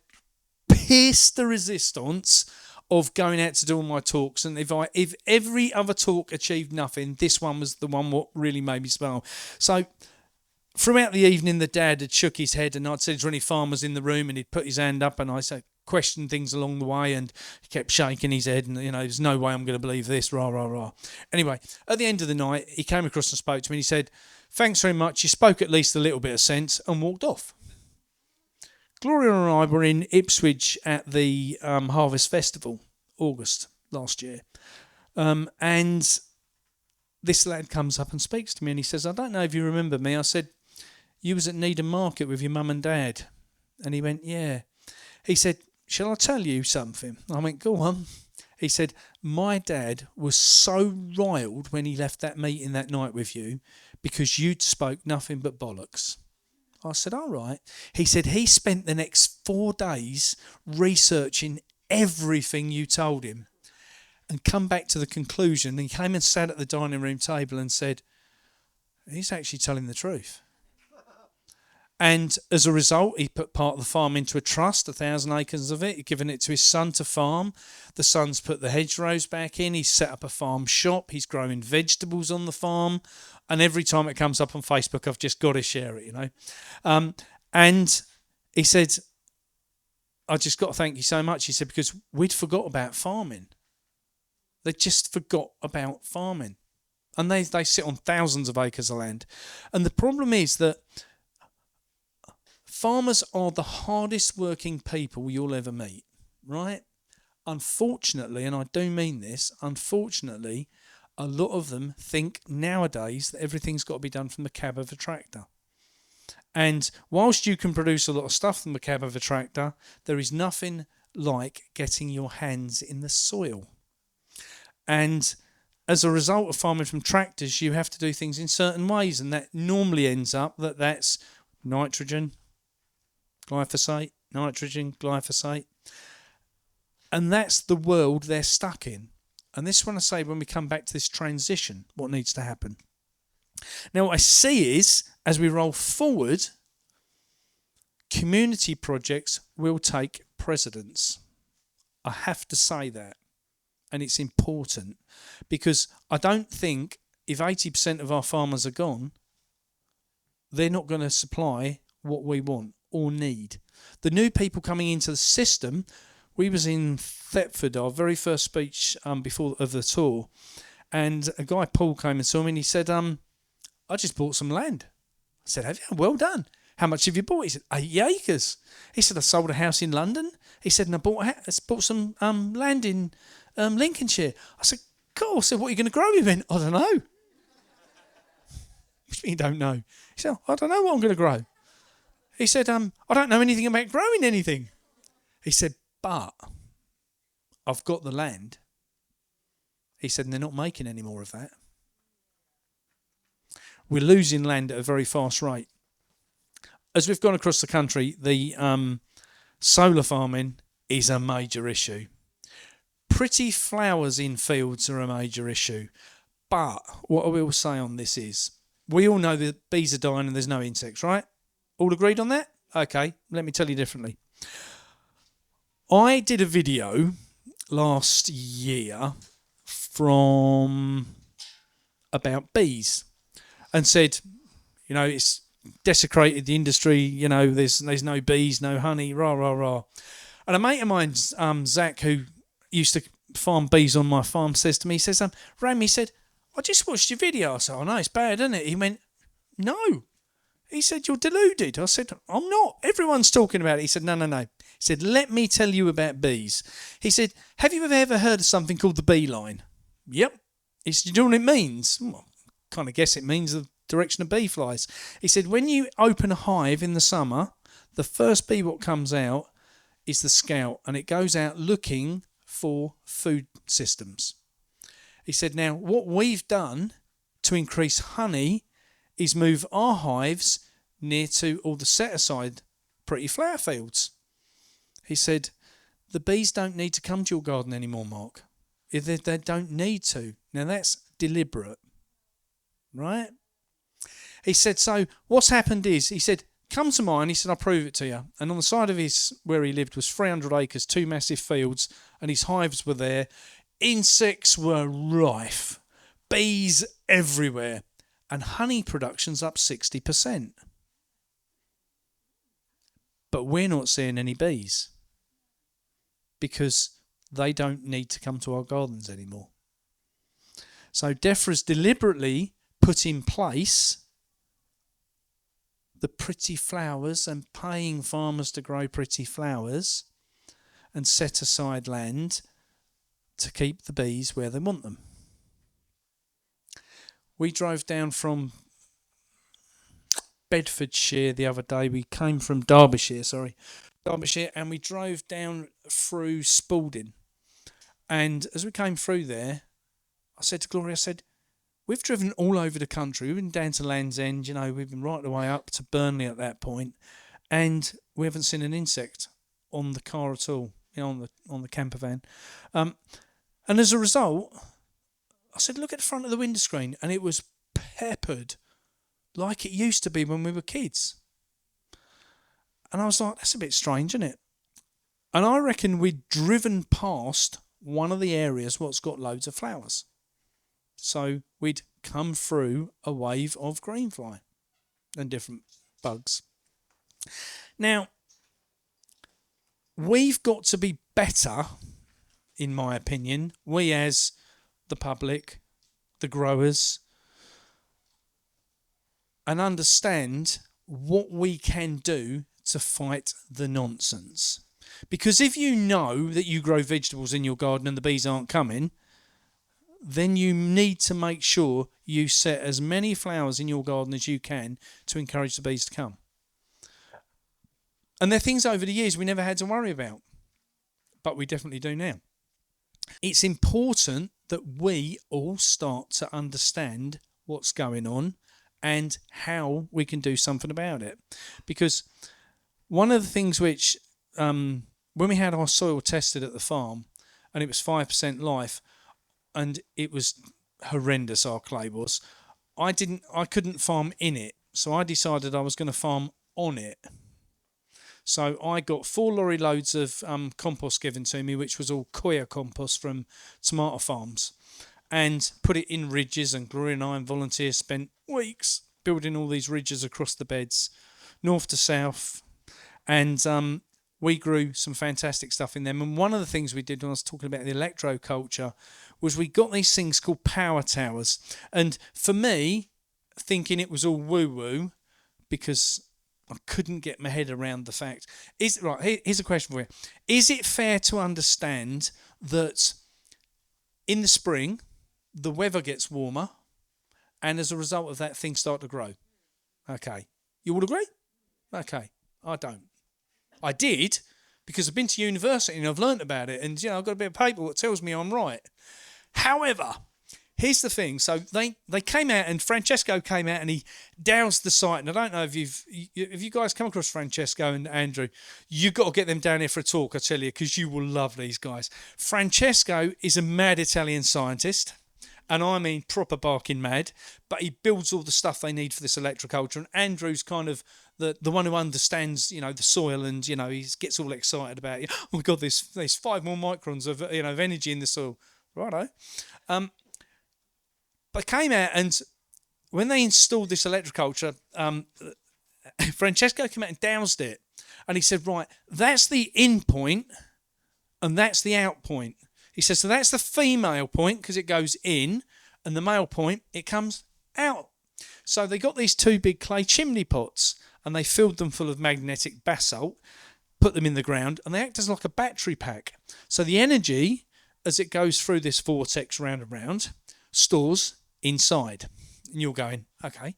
pierce the resistance of going out to do all my talks. And if every other talk achieved nothing, this one was the one what really made me smile. So throughout the evening, the dad had shook his head, and I'd said, is there any farmers in the room? And he'd put his hand up, and I said, questioned things along the way, and he kept shaking his head, and, you know, there's no way I'm going to believe this, rah, rah, rah. Anyway, at the end of the night, he came across and spoke to me, and he said, thanks very much, you spoke at least a little bit of sense, and walked off. Gloria and I were in Ipswich at the Harvest Festival, August last year. And this lad comes up and speaks to me, and he says, I don't know if you remember me. I said, you was at Needham Market with your mum and dad. And he went, yeah. He said, shall I tell you something? I went, go on. He said, my dad was so riled when he left that meeting that night with you because you'd spoke nothing but bollocks. I said, all right. He said he spent the next 4 days researching everything you told him and come back to the conclusion. He came and sat at the dining room table and said, he's actually telling the truth. And as a result, he put part of the farm into a trust, 1,000 acres of it. He'd given it to his son to farm. The son's put the hedgerows back in. He's set up a farm shop. He's growing vegetables on the farm. And every time it comes up on Facebook, I've just got to share it, you know. And he said, I just got to thank you so much. He said, because we'd forgot about farming. They just forgot about farming. And they sit on thousands of acres of land. And the problem is that farmers are the hardest working people you'll ever meet, right? Unfortunately, and I do mean this, unfortunately, a lot of them think nowadays that everything's got to be done from the cab of a tractor. And whilst you can produce a lot of stuff from the cab of a tractor, there is nothing like getting your hands in the soil. And as a result of farming from tractors, you have to do things in certain ways, and that normally ends up that's nitrogen, glyphosate, nitrogen, glyphosate. And that's the world they're stuck in. And this is what I say when we come back to this transition, what needs to happen. Now, what I see is, as we roll forward, community projects will take precedence. I have to say that. And it's important, because I don't think if 80% of our farmers are gone, they're not going to supply what we want or need. The new people coming into the system, we was in Thetford, our very first speech before of the tour, and a guy, Paul, came and saw me, and he said, I just bought some land. I said, have you? Well done. How much have you bought? He said, 80 acres. He said, I sold a house in London. He said, and I bought some land in Lincolnshire. I said, cool. I said, what are you going to grow? He went, I don't know. What do you mean you don't know? He said, I don't know what I'm going to grow. He said, I don't know anything about growing anything. He said, but I've got the land. He said, and they're not making any more of that. we're losing land at a very fast rate. As we've gone across the country, the solar farming is a major issue. Pretty flowers in fields are a major issue. But what I will say on this is, we all know that bees are dying and there's no insects, right? All agreed on that? Okay, let me tell you differently. I did a video last year about bees and said, it's desecrated the industry, there's no bees, no honey, rah, rah, rah. And a mate of mine, Zach, who used to farm bees on my farm, says to me, he says, Ram, he said, I just watched your video. I said, oh no, it's bad, isn't it? He went, no. He said, you're deluded. I said, I'm not. Everyone's talking about it. He said, no. He said, let me tell you about bees. He said, have you ever heard of something called the bee line? Yep. He said, you know what it means? Well, I kind of guess it means the direction of bee flies. He said, when you open a hive in the summer, the first bee what comes out is the scout, and it goes out looking for food systems. He said, now, what we've done to increase honey is move our hives near to all the set-aside pretty flower fields. He said, the bees don't need to come to your garden anymore, Mark. They don't need to. Now, that's deliberate, right? He said, so what's happened is, he said, come to mine. He said, I'll prove it to you. And on the side of where he lived was 300 acres, 2 massive fields, and his hives were there. Insects were rife, bees everywhere, and honey production's up 60%. But we're not seeing any bees because they don't need to come to our gardens anymore. So DEFRA's deliberately put in place the pretty flowers and paying farmers to grow pretty flowers and set aside land to keep the bees where they want them. We drove down from Bedfordshire the other day. We came from Derbyshire, and we drove down through Spalding. And as we came through there, I said to Gloria, we've driven all over the country. We've been down to Land's End, we've been right the way up to Burnley at that point, and we haven't seen an insect on the car at all, on the camper van. And as a result, I said, look at the front of the windscreen, and it was peppered like it used to be when we were kids. And I was like, that's a bit strange, isn't it? And I reckon we'd driven past one of the areas what's got loads of flowers. So we'd come through a wave of greenfly and different bugs. Now, we've got to be better, in my opinion, we as the public, the growers, and understand what we can do to fight the nonsense. Because if you know that you grow vegetables in your garden and the bees aren't coming, then you need to make sure you set as many flowers in your garden as you can to encourage the bees to come. And there are things over the years we never had to worry about, but we definitely do now. It's important that we all start to understand what's going on and how we can do something about it. Because one of the things which, when we had our soil tested at the farm, and it was 5% life, and it was horrendous, our clay was, I couldn't farm in it, so I decided I was going to farm on it. So I got 4 lorry loads of compost given to me, which was all coir compost from tomato farms, and put it in ridges, and Gloria and I and volunteers spent weeks building all these ridges across the beds, north to south, and we grew some fantastic stuff in them. And one of the things we did when I was talking about the electroculture was we got these things called power towers. And for me, thinking it was all woo-woo, because I couldn't get my head around the fact. Here's a question for you. Is it fair to understand that in the spring, the weather gets warmer, and as a result of that, things start to grow? Okay. You all agree? Okay. I don't. I did, because I've been to university and I've learnt about it, and I've got a bit of paper that tells me I'm right. However, Here's the thing. So they came out, and Francesco came out and he doused the site. And I don't know if you guys come across Francesco and Andrew, you've got to get them down here for a talk, I tell you, because you will love these guys. Francesco is a mad Italian scientist. And I mean proper barking mad, but he builds all the stuff they need for this electroculture. And Andrew's kind of the one who understands, the soil, and he gets all excited about it. Oh my God, there's 5 more microns of of energy in the soil, righto. But came out, and when they installed this electroculture, Francesco came out and doused it, and he said, right, that's the in point, and that's the out point. He says, so that's the female point because it goes in, and the male point, it comes out. So they got these 2 big clay chimney pots, and they filled them full of magnetic basalt, put them in the ground, and they act as like a battery pack. So the energy, as it goes through this vortex round and round, stores inside. And you're going, okay,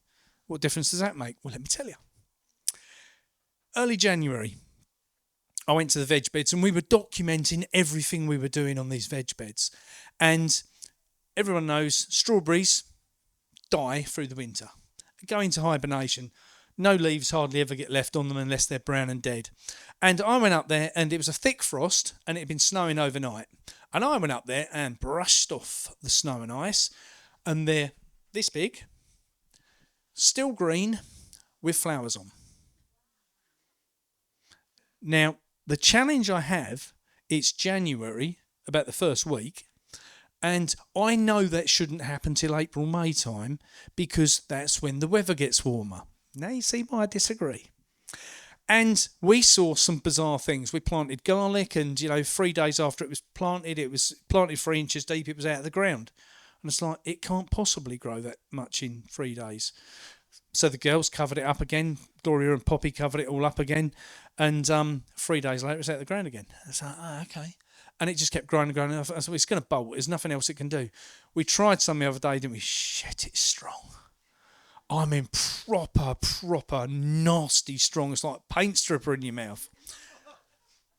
what difference does that make? Well, let me tell you. Early January, I went to the veg beds, and we were documenting everything we were doing on these veg beds. And everyone knows strawberries die through the winter, go into hibernation. No leaves hardly ever get left on them unless they're brown and dead. And I went up there, and it was a thick frost, and it had been snowing overnight. And I went up there and brushed off the snow and ice, and they're this big, still green, with flowers on. Now, the challenge I have, it's January, about the first week, and I know that shouldn't happen till April, May time, because that's when the weather gets warmer. Now you see why I disagree. And we saw some bizarre things. We planted garlic, and 3 days after it was planted 3 inches deep, it was out of the ground. And it's like, it can't possibly grow that much in 3 days. So the girls covered it up again. Gloria and Poppy covered it all up again. And 3 days later, it's out of the ground again. It's like, oh, okay. And it just kept growing and growing. I thought, it's going to bolt. There's nothing else it can do. We tried some the other day, didn't we? Shit, it's strong. I mean, proper, nasty strong. It's like paint stripper in your mouth.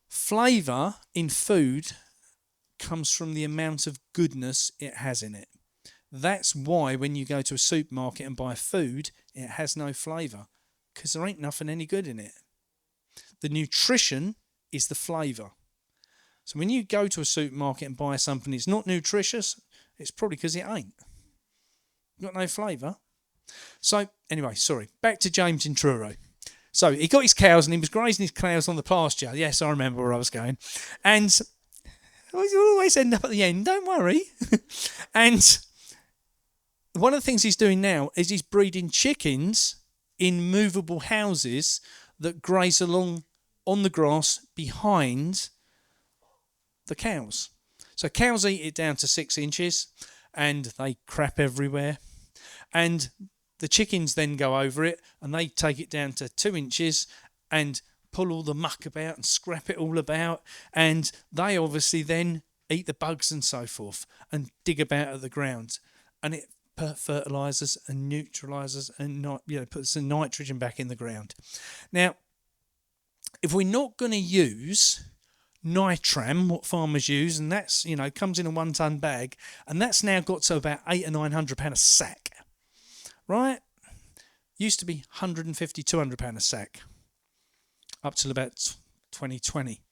Flavour in food comes from the amount of goodness it has in it. That's why when you go to a supermarket and buy food, it has no flavour, because there ain't nothing any good in it. The nutrition is the flavour. So when you go to a supermarket and buy something that's not nutritious, it's probably because it ain't. Got no flavour. So anyway, sorry, back to James in Truro. So he got his cows, and he was grazing his cows on the pasture. Yes, I remember where I was going. And I always end up at the end, don't worry. And one of the things he's doing now is he's breeding chickens in movable houses that graze along on the grass behind the cows. So cows eat it down to 6 inches, and they crap everywhere. And the chickens then go over it, and they take it down to 2 inches and pull all the muck about and scrap it all about. And they obviously then eat the bugs and so forth and dig about at the ground. And it fertilises and neutralises and puts the nitrogen back in the ground. Now, if we're not going to use nitram, what farmers use, and that's comes in a 1 ton bag, and that's now got to about £800 or £900 a sack, right? Used to be £150, £200 a sack, up till about 2020.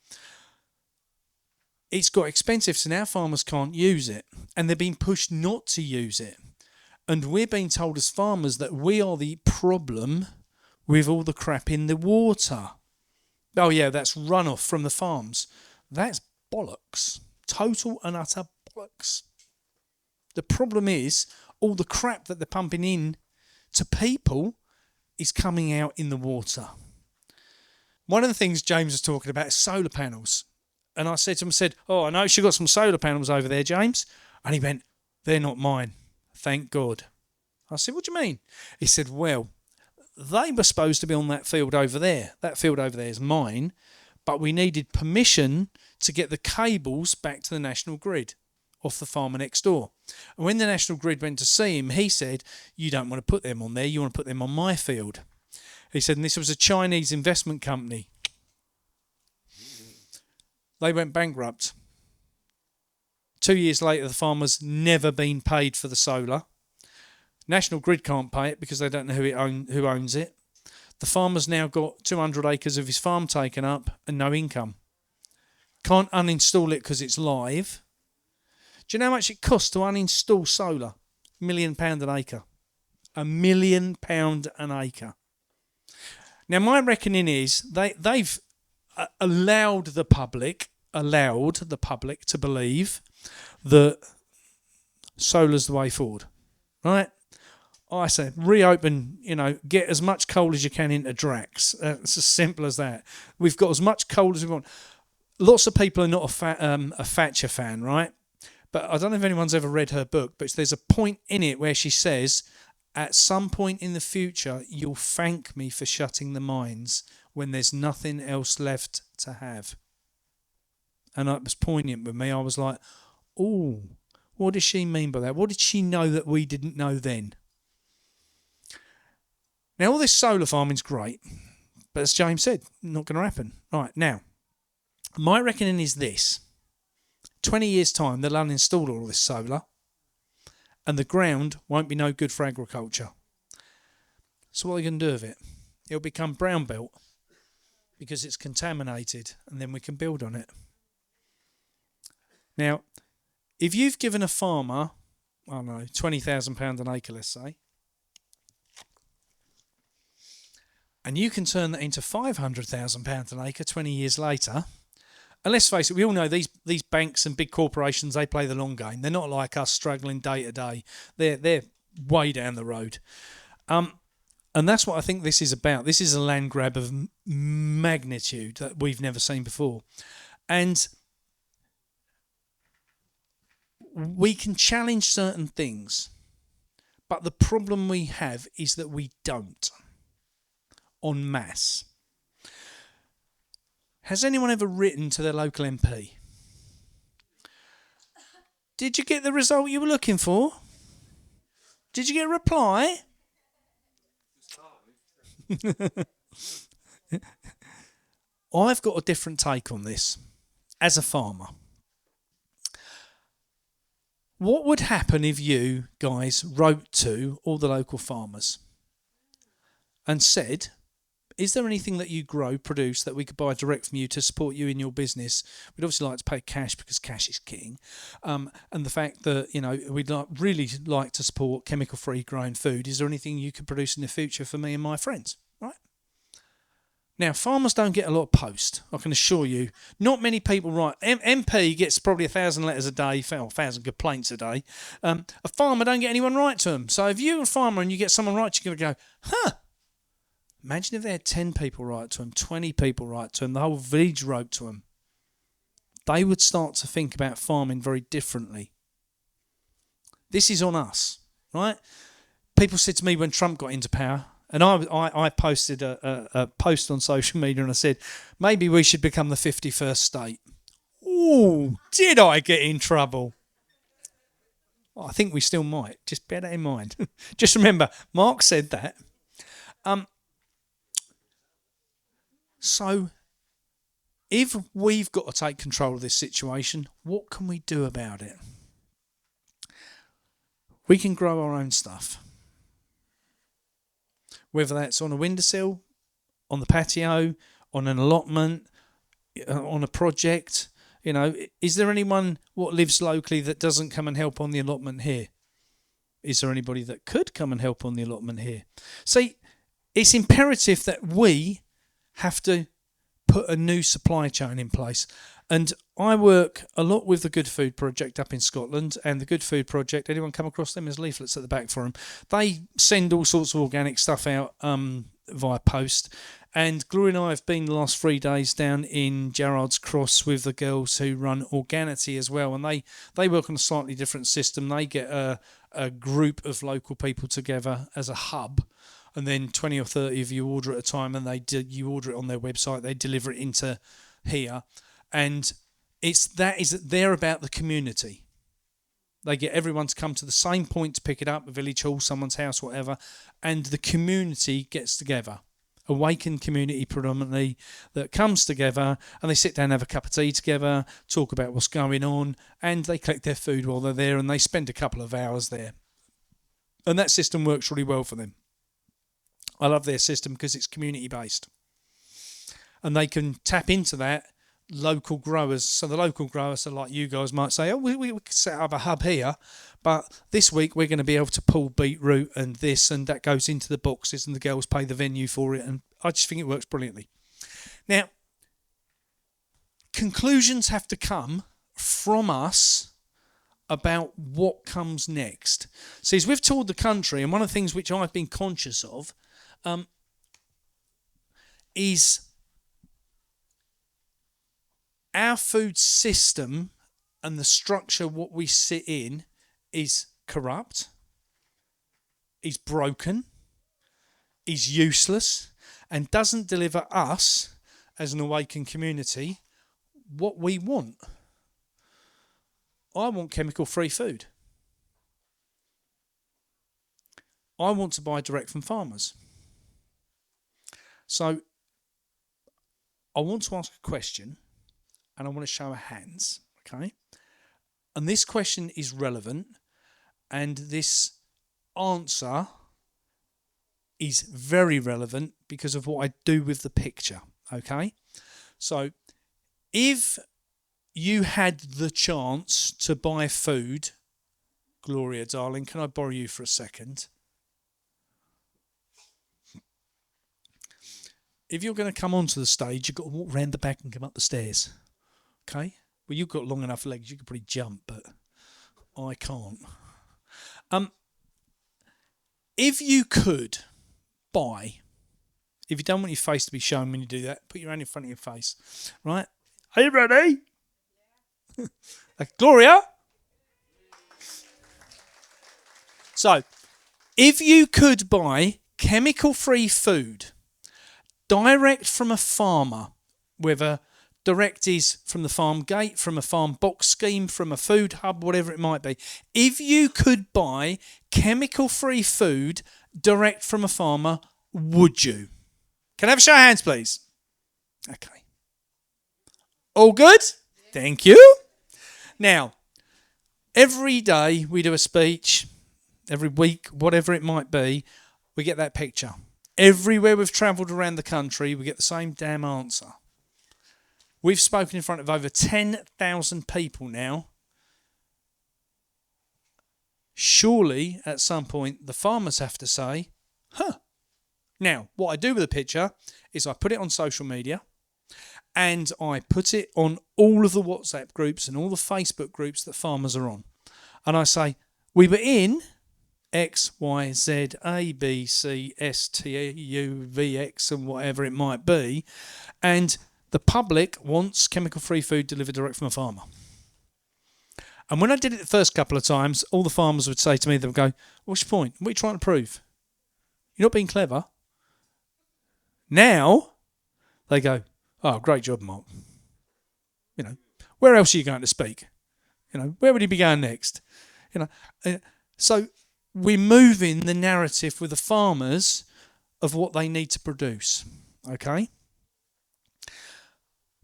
It's got expensive, so now farmers can't use it, and they're being pushed not to use it. And we're being told as farmers that we are the problem with all the crap in the water. Oh yeah, that's runoff from the farms. That's bollocks. Total and utter bollocks. The problem is all the crap that they're pumping in to people is coming out in the water. One of the things James was talking about is solar panels. And I said to him, oh, I know you got some solar panels over there, James. And he went, they're not mine. Thank God. I said, what do you mean? He said, well, they were supposed to be on that field over there. That field over there is mine, but we needed permission to get the cables back to the national grid off the farmer next door. And when the national grid went to see him, he said, you don't want to put them on there, you want to put them on my field. He said, and this was a Chinese investment company. They went bankrupt. 2 years later, the farmer's never been paid for the solar. National Grid can't pay it because they don't know who owns it. The farmer's now got 200 acres of his farm taken up and no income. Can't uninstall it because it's live. Do you know how much it costs to uninstall solar? £1 million an acre. £1 million an acre. Now, my reckoning is they've allowed the public to believe that solar's the way forward, right? I say reopen, get as much coal as you can into Drax. It's as simple as that. We've got as much coal as we want. Lots of people are not a Thatcher fan, right? But I don't know if anyone's ever read her book, but there's a point in it where she says, at some point in the future, you'll thank me for shutting the mines when there's nothing else left to have. And it was poignant with me. I was like, oh, what does she mean by that? What did she know that we didn't know then? Now, all this solar farming's great, but as James said, not going to happen. Right, now, my reckoning is this. 20 years' time, they'll uninstall all this solar, and the ground won't be no good for agriculture. So what are they going to do with it? It'll become brown belt because it's contaminated, and then we can build on it. Now, if you've given a farmer, I don't know, £20,000 an acre, let's say, and you can turn that into £500,000 an acre 20 years later. And let's face it, we all know these banks and big corporations, they play the long game. They're not like us struggling day to day. They're way down the road. And that's what I think this is about. This is a land grab of magnitude that we've never seen before. And we can challenge certain things, but the problem we have is that we don't. En masse. Has anyone ever written to their local MP? Did you get the result you were looking for? Did you get a reply? I've got a different take on this as a farmer. What would happen if you guys wrote to all the local farmers and said, is there anything that you produce that we could buy direct from you to support you in your business? We'd obviously like to pay cash because cash is king. And the fact that, we'd really like to support chemical-free grown food. Is there anything you could produce in the future for me and my friends? Right? Now, farmers don't get a lot of post, I can assure you. Not many people write. MP gets probably 1,000 letters a day, 1,000 complaints a day. A farmer don't get anyone write to them. So if you're a farmer and you get someone write, you're going to go, huh? Imagine if they had 10 people write to them, 20 people write to them, the whole village wrote to them. They would start to think about farming very differently. This is on us, right? People said to me when Trump got into power, and I posted a post on social media and I said, maybe we should become the 51st state. Ooh, did I get in trouble? Well, I think we still might. Just bear that in mind. Just remember, Mark said that. So, if we've got to take control of this situation, what can we do about it? We can grow our own stuff. Whether that's on a windowsill, on the patio, on an allotment, on a project. Is there anyone what lives locally that doesn't come and help on the allotment here? Is there anybody that could come and help on the allotment here? See, it's imperative that we have to put a new supply chain in place. And I work a lot with the Good Food Project up in Scotland, and the Good Food Project, anyone come across them? There's leaflets at the back for them. They send all sorts of organic stuff out via post. And Gloria and I have been the last 3 days down in Gerrard's Cross with the girls who run Organity as well. And they work on a slightly different system. They get a group of local people together as a hub. And then 20 or 30 of you order at a time, and you order it on their website. They deliver it into here, and they're about the community. They get everyone to come to the same point to pick it up, a village hall, someone's house, whatever, and the community gets together. awakened community predominantly that comes together and they sit down and have a cup of tea together, talk about what's going on, and they collect their food while they're there and they spend a couple of hours there. And that system works really well for them. I love their system because it's community based. And they can tap into that local growers. So the local growers are like you guys might say, oh, we could set up a hub here, but this week we're going to be able to pull beetroot and this, and that goes into the boxes and the girls pay the venue for it. And I just think it works brilliantly. Now, conclusions have to come from us about what comes next. See, as we've toured the country, and one of the things which I've been conscious of is our food system and the structure what we sit in is corrupt, is broken, is useless, and doesn't deliver us as an awakened community what we want. I want chemical-free food. I want to buy direct from farmers. So I want to ask a question and I want to show of hands, okay? And this question is relevant and this answer is very relevant because of what I do with the picture, okay? So if you had the chance to buy food, Gloria, darling, can I borrow you for a second? If you're going to come onto the stage, you've got to walk round the back and come up the stairs. Okay? Well, you've got long enough legs, you could probably jump, but I can't. If you could buy, if you don't want your face to be shown when you do that, put your hand in front of your face. Right? Are you ready? Gloria? So, if you could buy chemical-free food direct from a farmer, whether direct is from the farm gate, from a farm box scheme, from a food hub, whatever it might be. If you could buy chemical-free food direct from a farmer, would you? Can I have a show of hands, please? Okay. All good? Thank you. Now, every day we do a speech, every week, whatever it might be, we get that picture. Everywhere we've travelled around the country, we get the same damn answer. We've spoken in front of over 10,000 people now. Surely, at some point, the farmers have to say, huh. Now, what I do with the picture is I put it on social media and I put it on all of the WhatsApp groups and all the Facebook groups that farmers are on. And I say, we were in X, Y, Z, A, B, C, S, T, U, V, X, and whatever it might be. And the public wants chemical-free food delivered direct from a farmer. And when I did it the first couple of times, all the farmers would say to me, they would go, what's your point? What are you trying to prove? You're not being clever. Now, they go, oh, great job, Mark. You know, where else are you going to speak? You know, where would you be going next? You know, so we're moving the narrative with the farmers of what they need to produce, okay?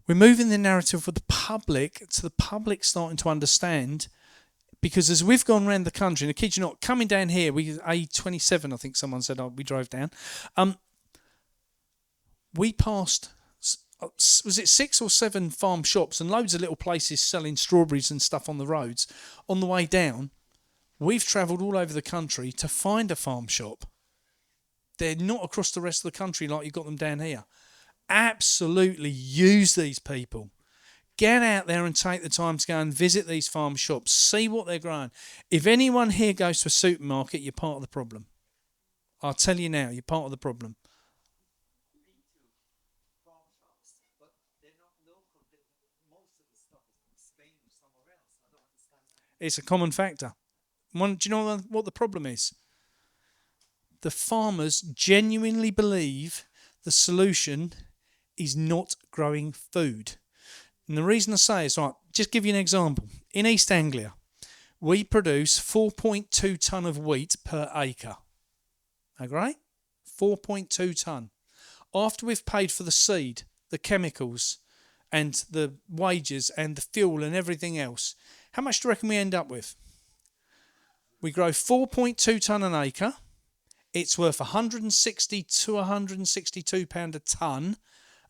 We're moving the narrative with the public to the public starting to understand, because as we've gone around the country, and I kid you not, coming down here, we A27, I think someone said, we drove down. We passed, was it 6 or 7 farm shops and loads of little places selling strawberries and stuff on the roads. On the way down, we've travelled all over the country to find a farm shop. They're not across the rest of the country like you've got them down here. Absolutely use these people. Get out there and take the time to go and visit these farm shops. See what they're growing. If anyone here goes to a supermarket, you're part of the problem. I'll tell you now, you're part of the problem. It's a common factor. Do you know what the problem is? The farmers genuinely believe the solution is not growing food. And the reason I say is, right, just give you an example. In East Anglia, we produce 4.2 tonne of wheat per acre. Okay? 4.2 tonne. after we've paid for the seed, the chemicals, and the wages and the fuel and everything else, how much do you reckon we end up with? We grow 4.2 tonne an acre. It's worth 160 to 162 pound a tonne,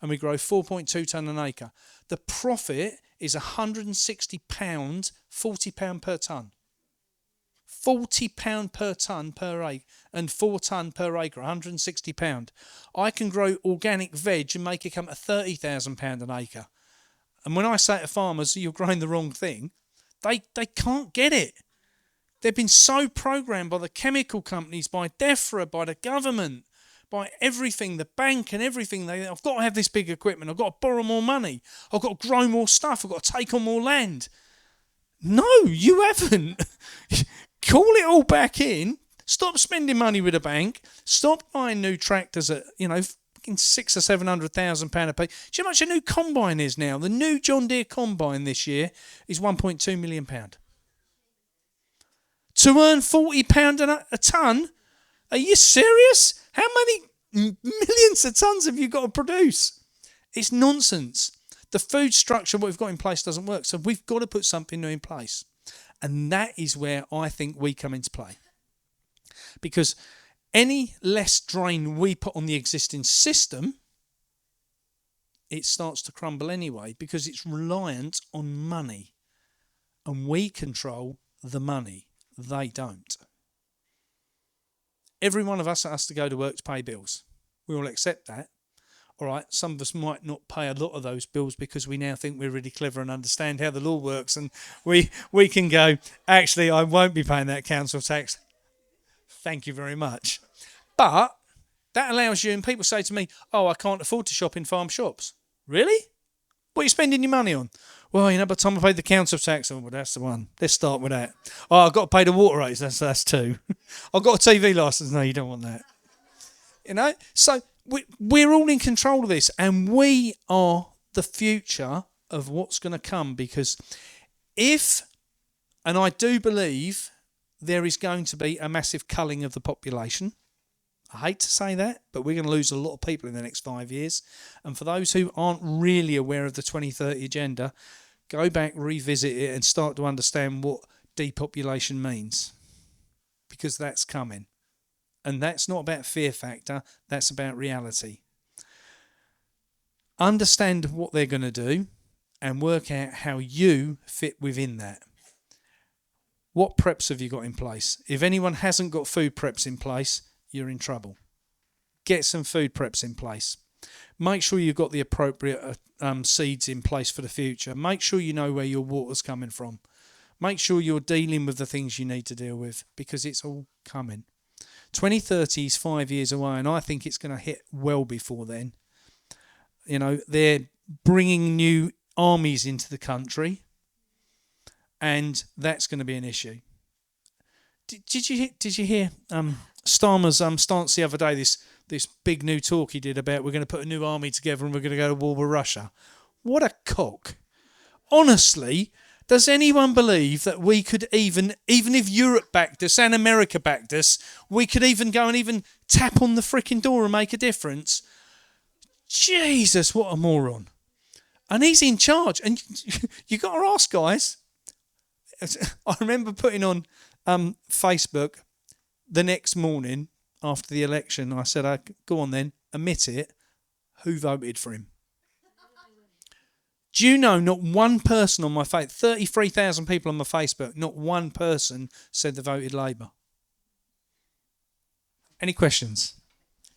and we grow 4.2 tonne an acre. The profit is 160 pound, 40 pound per tonne. 40 pound per tonne per acre, and 4 tonne per acre, 160 pound. I can grow organic veg and make it come to 30,000 pound an acre. And when I say to farmers, you're growing the wrong thing, they can't get it. They've been so programmed by the chemical companies, by DEFRA, by the government, by everything, the bank and everything. I've got to have this big equipment. I've got to borrow more money. I've got to grow more stuff. I've got to take on more land. No, you haven't. Call it all back in. Stop spending money with a bank. Stop buying new tractors at, fucking £600,000 or £700,000 a piece. Do you know how much a new combine is now? The new John Deere combine this year is £1.2 million. To earn £40 a tonne? Are you serious? How many millions of tonnes have you got to produce? It's nonsense. The food structure, what we've got in place, doesn't work. So we've got to put something new in place. And that is where I think we come into play. Because any less drain we put on the existing system, it starts to crumble anyway, because it's reliant on money. And we control the money. They don't. Every one of us has to go to work to pay bills. We all accept that. All right, some of us might not pay a lot of those bills because we now think we're really clever and understand how the law works, and we can go, actually, I won't be paying that council tax. Thank you very much. But that allows you, and people say to me, oh, I can't afford to shop in farm shops. Really? What are you spending your money on? Well, by the time I pay the council tax, oh, well, that's the one. Let's start with that. Oh, I've got to pay the water rates. That's two. I've got a TV licence. No, you don't want that. So we're all in control of this, and we are the future of what's going to come, because and I do believe there is going to be a massive culling of the population. I hate to say that, but we're going to lose a lot of people in the next 5 years. And for those who aren't really aware of the 2030 agenda, go back, revisit it, and start to understand what depopulation means, because that's coming. And that's not about fear factor, that's about reality. Understand what they're going to do and work out how you fit within that. What preps have you got in place? If anyone hasn't got food preps in place, you're in trouble. Get some food preps in place. Make sure you've got the appropriate seeds in place for the future. Make sure you know where your water's coming from. Make sure you're dealing with the things you need to deal with, because it's all coming. 2030 is 5 years away, and I think it's going to hit well before then. They're bringing new armies into the country, and that's going to be an issue. Did you hear Starmer's stance the other day? This big new talk he did about we're going to put a new army together and we're going to go to war with Russia. What a cock! Honestly, does anyone believe that we could even if Europe backed us and America backed us, we could even go and even tap on the freaking door and make a difference? Jesus, what a moron! And he's in charge. And you got to ask, guys. I remember putting on Facebook the next morning after the election. I said, go on then, admit it. Who voted for him? Do you know not one person on my Facebook, 33,000 people on my Facebook, not one person said they voted Labour? Any questions?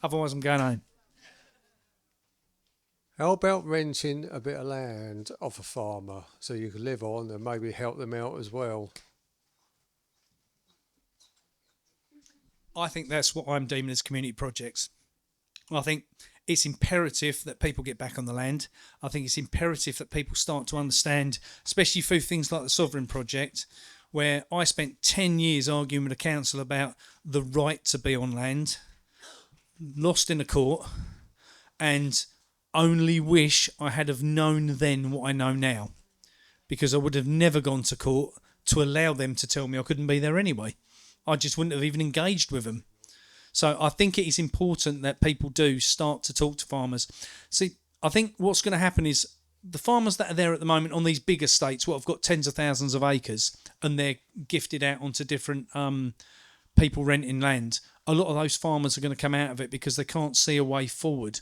Otherwise I'm going home.
How about renting a bit of land off a farmer so you can live on and maybe help them out as well?
I think that's what I'm deeming as community projects. I think it's imperative that people get back on the land. I think it's imperative that people start to understand, especially through things like the Sovereign Project, where I spent 10 years arguing with the council about the right to be on land, lost in a court, and only wish I had have known then what I know now, because I would have never gone to court to allow them to tell me I couldn't be there anyway. I just wouldn't have even engaged with them. So I think it is important that people do start to talk to farmers. See, I think what's going to happen is the farmers that are there at the moment on these big estates, what have got tens of thousands of acres, and they're gifted out onto different people renting land. A lot of those farmers are going to come out of it because they can't see a way forward,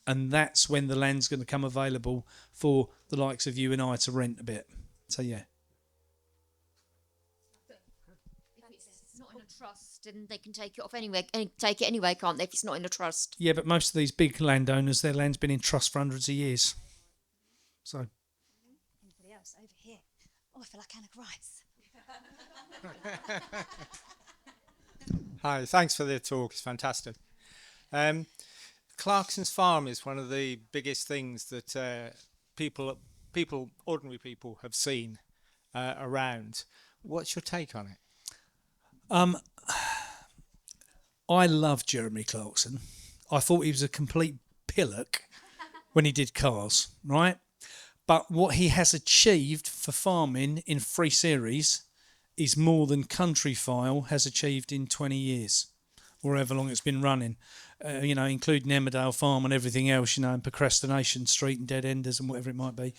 and that's when the land's going to come available for the likes of you and I to rent a bit. So yeah.
It's not in a trust, and they can take it off anyway. Take it anyway, can't they? If it's not in a trust.
Yeah, but most of these big landowners, their land's been in trust for hundreds of years. So.
Anybody else over here? Oh, I feel like Anna Grice.
Hi, thanks for the talk. It's fantastic. Clarkson's Farm is one of the biggest things that ordinary people have seen around. What's your take on it?
I love Jeremy Clarkson. I thought he was a complete pillock when he did cars, right? But what he has achieved for farming in 3 series is more than Countryfile has achieved in 20 years, or however long it's been running, including Emmerdale Farm and everything else, and Procrastination Street and Dead Enders and whatever it might be.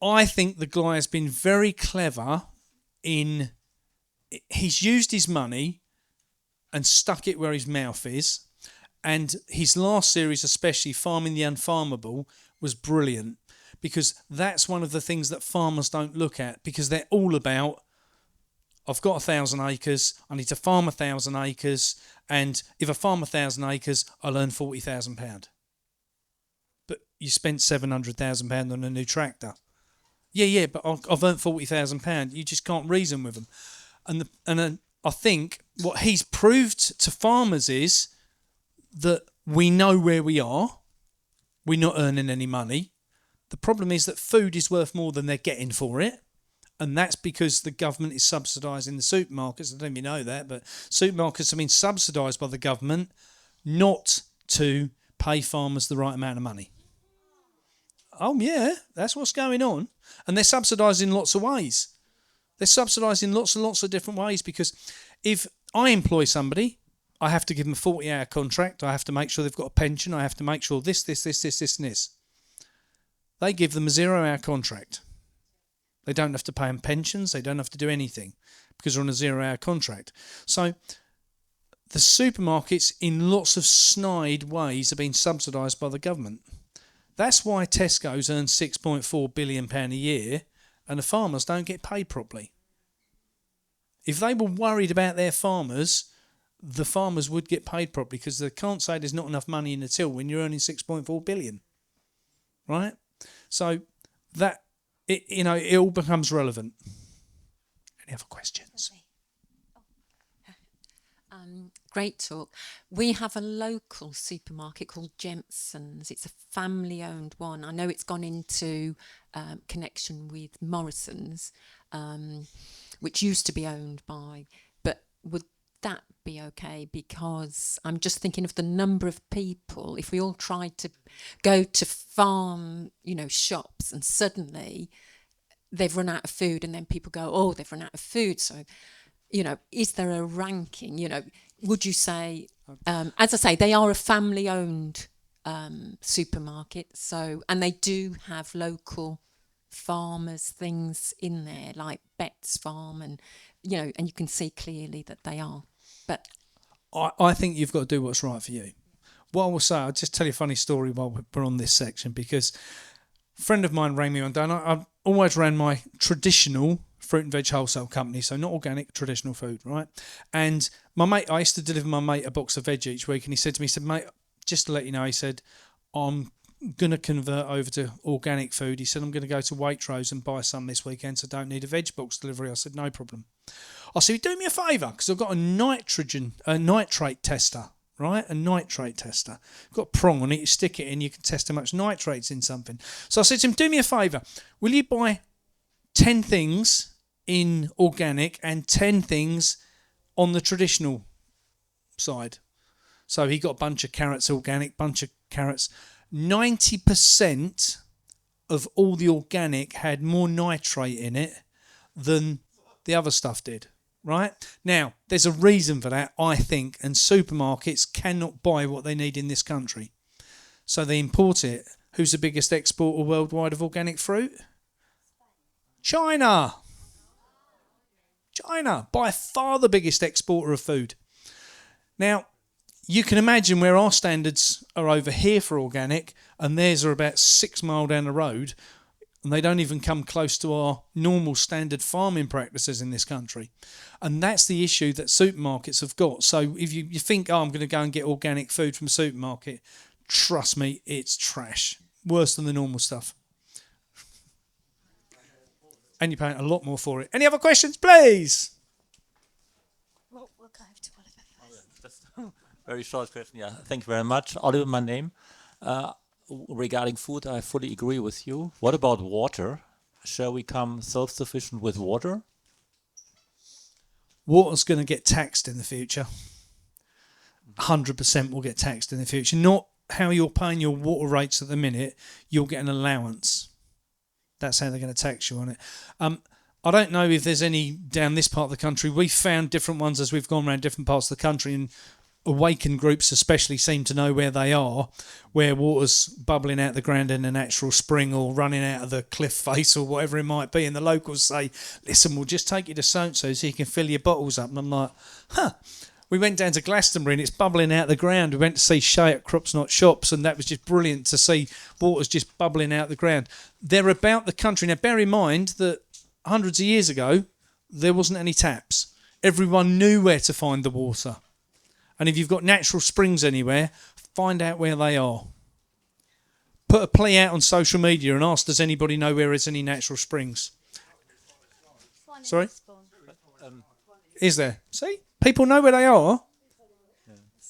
I think the guy has been very clever in... He's used his money and stuck it where his mouth is. And his last series, especially Farming the Unfarmable, was brilliant, because that's one of the things that farmers don't look at, because they're all about, I've got 1,000 acres, I need to farm 1,000 acres, and if I farm 1,000 acres, I'll earn £40,000. But you spent £700,000 on a new tractor. Yeah, but I've earned £40,000. You just can't reason with them. And I think what he's proved to farmers is that we know where we are. We're not earning any money. The problem is that food is worth more than they're getting for it. And that's because the government is subsidising the supermarkets. I don't even know that, but supermarkets have been subsidised by the government not to pay farmers the right amount of money. Oh, yeah, that's what's going on. And they're subsidised in lots of ways. They're subsidised in lots and lots of different ways, because if I employ somebody, I have to give them a 40-hour contract. I have to make sure they've got a pension. I have to make sure this, and this. They give them a 0-hour contract. They don't have to pay them pensions. They don't have to do anything because they're on a 0-hour contract. So the supermarkets, in lots of snide ways, are being subsidised by the government. That's why Tesco's earn £6.4 billion a year and the farmers don't get paid properly. If they were worried about their farmers, the farmers would get paid properly, because they can't say there's not enough money in the till when you're earning 6.4 billion, right? So that it all becomes relevant. Any other questions?
Great talk. We have a local supermarket called Jemson's. It's a family-owned one. I know it's gone into connection with Morrison's, which used to be owned by. But would that be okay? Because I'm just thinking of the number of people. If we all tried to go to farm, shops, and suddenly they've run out of food, and then people go, oh, they've run out of food. So, is there a ranking? Would you say, as I say, they are a family-owned supermarket, and they do have local farmers things in there, like Betts Farm, and and you can see clearly that they are. But
I think you've got to do what's right for you. What I will say, I'll just tell you a funny story while we're on this section, because a friend of mine rang me one day, and I've always ran my traditional fruit and veg wholesale company, so not organic, traditional food, right? And my mate, I used to deliver my mate a box of veg each week, and he said to me, mate, just to let you know, he said, I'm going to convert over to organic food. He said, I'm going to go to Waitrose and buy some this weekend, so I don't need a veg box delivery. I said, no problem. I said, do me a favour, because I've got a nitrate tester, right? A nitrate tester. I've got a prong on it, you stick it in, you can test how much nitrate's in something. So I said to him, do me a favour, will you buy 10 things in organic and 10 things on the traditional side? So he got a bunch of carrots organic, bunch of carrots. 90% of all the organic had more nitrate in it than the other stuff did. right? Now, there's a reason for that, I think, and supermarkets cannot buy what they need in this country. So they import it. Who's the biggest exporter worldwide of organic fruit? China. China, by far the biggest exporter of food. Now, you can imagine where our standards are over here for organic, and theirs are about 6 miles down the road, and they don't even come close to our normal standard farming practices in this country. And that's the issue that supermarkets have got. So if you think, I'm going to go and get organic food from a supermarket, trust me, it's trash. Worse than the normal stuff. And you're paying a lot more for it. Any other questions, please?
We'll go to Oliver first.
Just very short question. Yeah, thank you very much. Oliver, my name. Regarding food, I fully agree with you. What about water? Shall we become self-sufficient with water?
Water's going to get taxed in the future. 100% will get taxed in the future. Not how you're paying your water rates at the minute. You'll get an allowance. That's how they're going to tax you on it. I don't know if there's any down this part of the country. We've found different ones as we've gone around different parts of the country, and awakened groups especially seem to know where they are, where water's bubbling out the ground in a natural spring or running out of the cliff face or whatever it might be, and the locals say, listen, we'll just take you to so-and-so so you can fill your bottles up. And I'm like, we went down to Glastonbury and it's bubbling out the ground. We went to see Shay at Crops Not Shops, and that was just brilliant to see water's just bubbling out the ground. They're about the country. Now, bear in mind that hundreds of years ago, there wasn't any taps. Everyone knew where to find the water. And if you've got natural springs anywhere, find out where they are. Put a plea out on social media and ask, does anybody know where there's any natural springs? Sorry? Is there? See? People know where they are.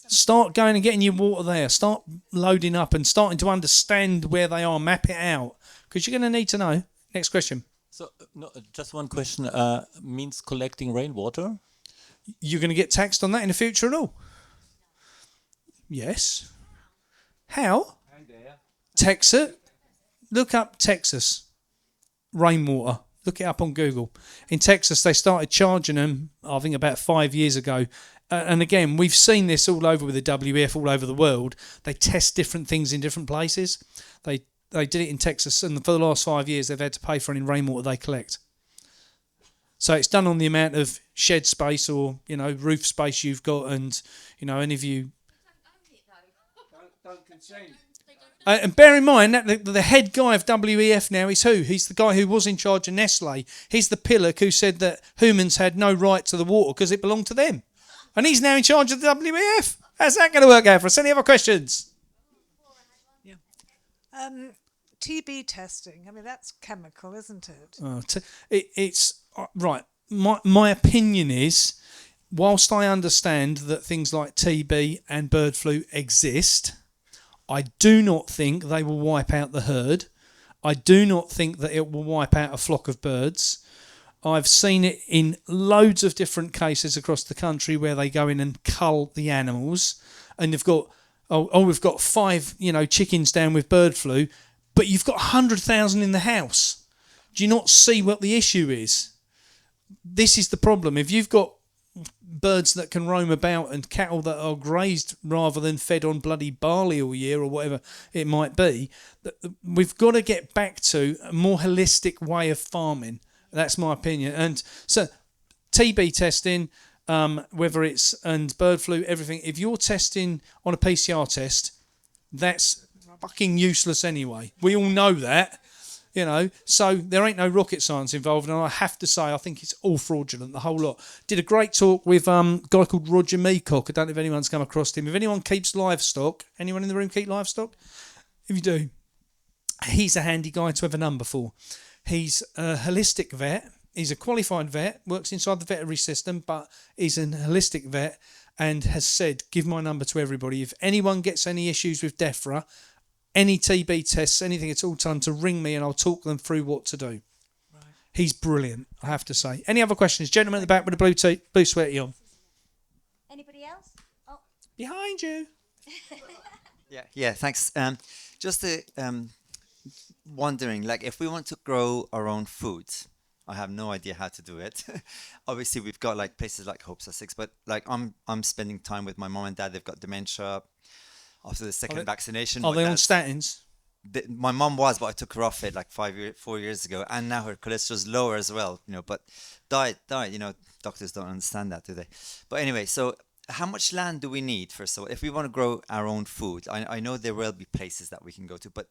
Start going and getting your water there. Start loading up and starting to understand where they are. Map it out. Because you're going to need to know. Next question.
So, no, just one question. Means collecting rainwater?
You're going to get taxed on that in the future and all? Yes. How? Texas. Look up Texas. Rainwater. Look it up on Google. In Texas, they started charging them, I think, about 5 years ago. And again, we've seen this all over with the WEF, all over the world. They test different things in different places. They did it in Texas, and for the last 5 years, they've had to pay for any rainwater they collect. So it's done on the amount of shed space or, roof space you've got, and, any of you... Don't consume. And bear in mind that the head guy of WEF now is who? He's the guy who was in charge of Nestle. He's the pillock who said that humans had no right to the water because it belonged to them. And he's now in charge of the WEF. How's that going to work out for us? Any other questions?
Yeah. TB testing. I mean, that's chemical, isn't it?
It's right. My opinion is, whilst I understand that things like TB and bird flu exist, I do not think they will wipe out the herd. I do not think that it will wipe out a flock of birds. I've seen it in loads of different cases across the country where they go in and cull the animals, and they've got we've got 5 chickens down with bird flu, but you've got 100,000 in the house. Do you not see what the issue is? This is the problem. If you've got birds that can roam about and cattle that are grazed rather than fed on bloody barley all year or whatever it might be, we've got to get back to a more holistic way of farming. That's my opinion. And so TB testing, whether it's and bird flu, everything, if you're testing on a PCR test, that's fucking useless anyway. We all know that. So there ain't no rocket science involved, and I have to say I think it's all fraudulent, the whole lot. Did a great talk with a guy called Roger Meacock. I don't know if anyone's come across him. If anyone keeps livestock, anyone in the room keep livestock? If you do, he's a handy guy to have a number for. He's a holistic vet. He's a qualified vet, works inside the veterinary system, but he's a holistic vet and has said, give my number to everybody. If anyone gets any issues with DEFRA, any TB tests, anything at all, time to ring me and I'll talk them through what to do. Right. He's brilliant, I have to say. Any other questions? Gentleman at the back with the blue sweater on.
Anybody else? Oh.
Behind you.
Yeah, thanks. Just wondering, like, if we want to grow our own foods, I have no idea how to do it. Obviously, we've got like places like Hope Sussex, but like I'm spending time with my mom and dad. They've got dementia after the second vaccination.
Are
My
they on
dad's-
statins?
my mom was, but I took her off it like 4 years ago, and now her cholesterol's lower as well. But diet. Doctors don't understand that, do they? But anyway, so how much land do we need first of all if we want to grow our own food? I know there will be places that we can go to, but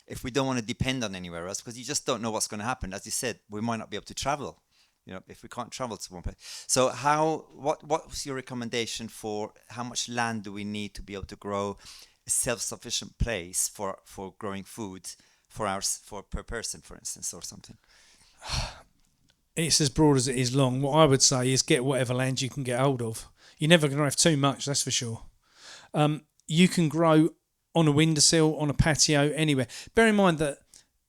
if we don't want to depend on anywhere else, because you just don't know what's going to happen. As you said, we might not be able to travel. If we can't travel to one place. So what's your recommendation for how much land do we need to be able to grow a self-sufficient place for growing food for per person, for instance, or something?
It's as broad as it is long. What I would say is get whatever land you can get hold of. You're never going to have too much, that's for sure. You can grow on a windowsill, on a patio, anywhere. Bear in mind that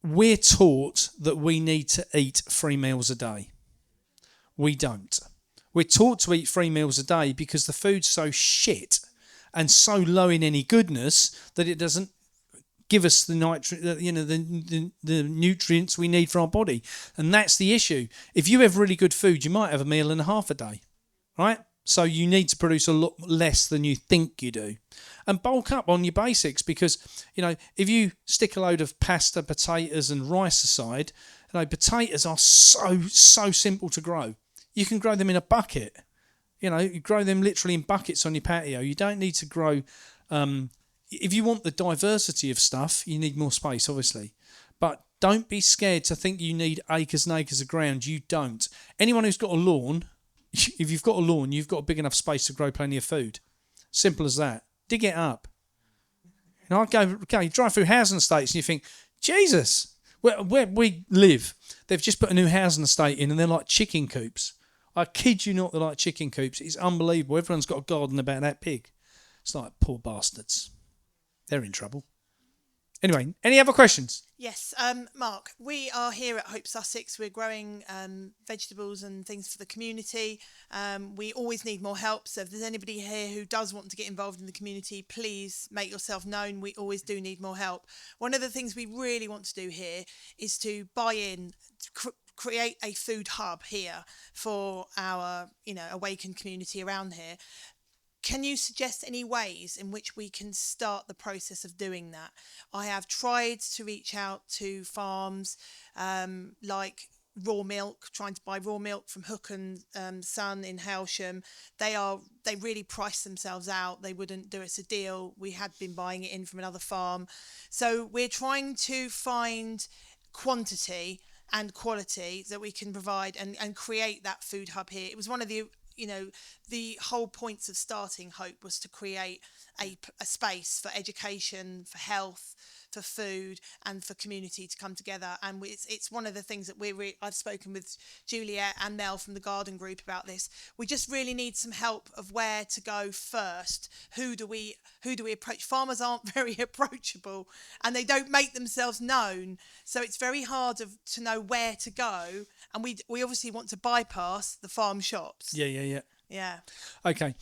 we're taught that we need to eat 3 meals a day. We don't. We're taught to eat 3 meals a day because the food's so shit and so low in any goodness that it doesn't give us the the nutrients we need for our body. And that's the issue. If you have really good food, you might have a meal and a half a day, right? So you need to produce a lot less than you think you do. And bulk up on your basics because, if you stick a load of pasta, potatoes and rice aside, potatoes are so simple to grow. You can grow them in a bucket. You grow them literally in buckets on your patio. You don't need to grow... if you want the diversity of stuff, you need more space, obviously. But don't be scared to think you need acres and acres of ground. You don't. Anyone who's got a lawn, if you've got a lawn, you've got a big enough space to grow plenty of food. Simple as that. Dig it up. I you drive through housing estates and you think, Jesus, where we live, they've just put a new housing estate in and they're like chicken coops. I kid you not, they're like chicken coops. It's unbelievable. Everyone's got a garden about that big. It's like, poor bastards. They're in trouble. Anyway, any other questions?
Yes, Mark, we are here at Hope Sussex. We're growing vegetables and things for the community. We always need more help. So if there's anybody here who does want to get involved in the community, please make yourself known. We always do need more help. One of the things we really want to do here is to buy in, create a food hub here for our, awakened community around here. Can you suggest any ways in which we can start the process of doing that? I have tried to reach out to farms like raw milk, trying to buy raw milk from Hook and Son in Hailsham. They really price themselves out. They wouldn't do us a deal. We had been buying it in from another farm. So we're trying to find quantity and quality that we can provide and create that food hub here. It was one of the the whole points of starting Hope was to create a space for education, for health, for food, and for community to come together. And it's one of the things that I've spoken with Juliet and Mel from the Garden Group about this. We just really need some help of where to go first. Who do we approach? Farmers aren't very approachable, and they don't make themselves known. So it's very hard to know where to go. And we obviously want to bypass the farm shops.
Yeah. Okay.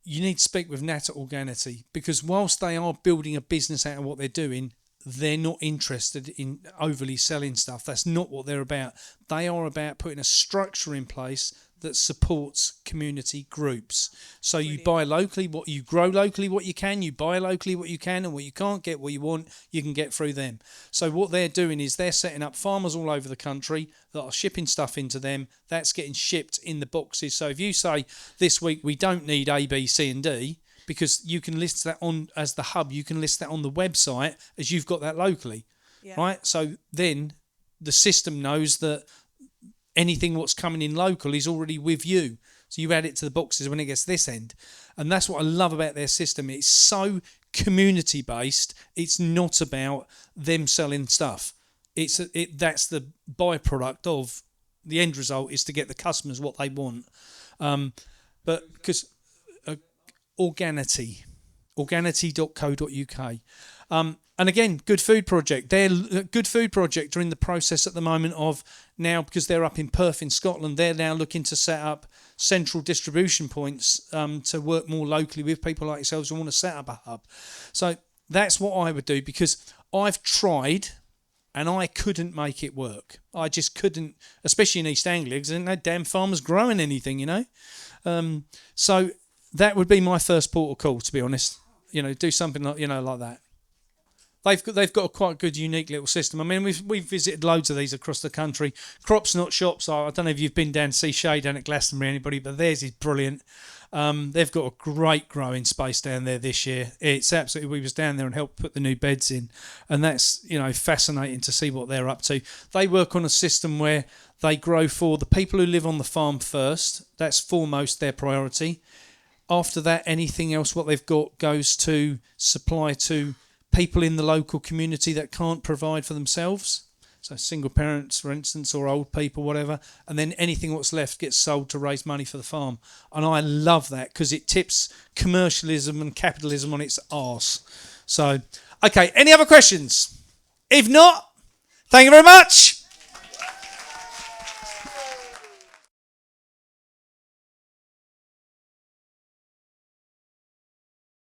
You need to speak with Nata Organity because whilst they are building a business out of what they're doing, they're not interested in overly selling stuff. That's not what they're about. They are about putting a structure in place that supports community groups. So you buy locally what you grow locally, what you can, you buy locally what you can, and what you can't get, what you want, you can get through them. So what they're doing is they're setting up farmers all over the country that are shipping stuff into them. That's getting shipped in the boxes. So if you say this week we don't need A, B, C and D, because you can list that on as the hub, you can list that on the website as you've got that locally, right? So then the system knows that anything what's coming in local is already with you. So you add it to the boxes when it gets this end. And that's what I love about their system. It's so community based. It's not about them selling stuff. That's the byproduct of the end result is to get the customers what they want. But because organity.co.uk. And again, Good Food Project. Good Food Project are in the process at the moment of now, because they're up in Perth in Scotland, they're now looking to set up central distribution points to work more locally with people like yourselves who want to set up a hub. So that's what I would do because I've tried and I couldn't make it work. I just couldn't, especially in East Anglia, because no damn farmers growing anything, So that would be my first port of call, to be honest. Do something like like that. They've got a quite good, unique little system. I mean, we've visited loads of these across the country. Crops Not Shops. I don't know if you've been down to see Shay down at Glastonbury, anybody, but theirs is brilliant. They've got a great growing space down there this year. It's absolutely. We was down there and helped put the new beds in, and that's fascinating to see what they're up to. They work on a system where they grow for the people who live on the farm first. That's foremost their priority. After that, anything else what they've got goes to supply to people in the local community that can't provide for themselves. So single parents, for instance, or old people, whatever. And then anything what's left gets sold to raise money for the farm. And I love that because it tips commercialism and capitalism on its arse. So, okay, any other questions? If not, thank you very much.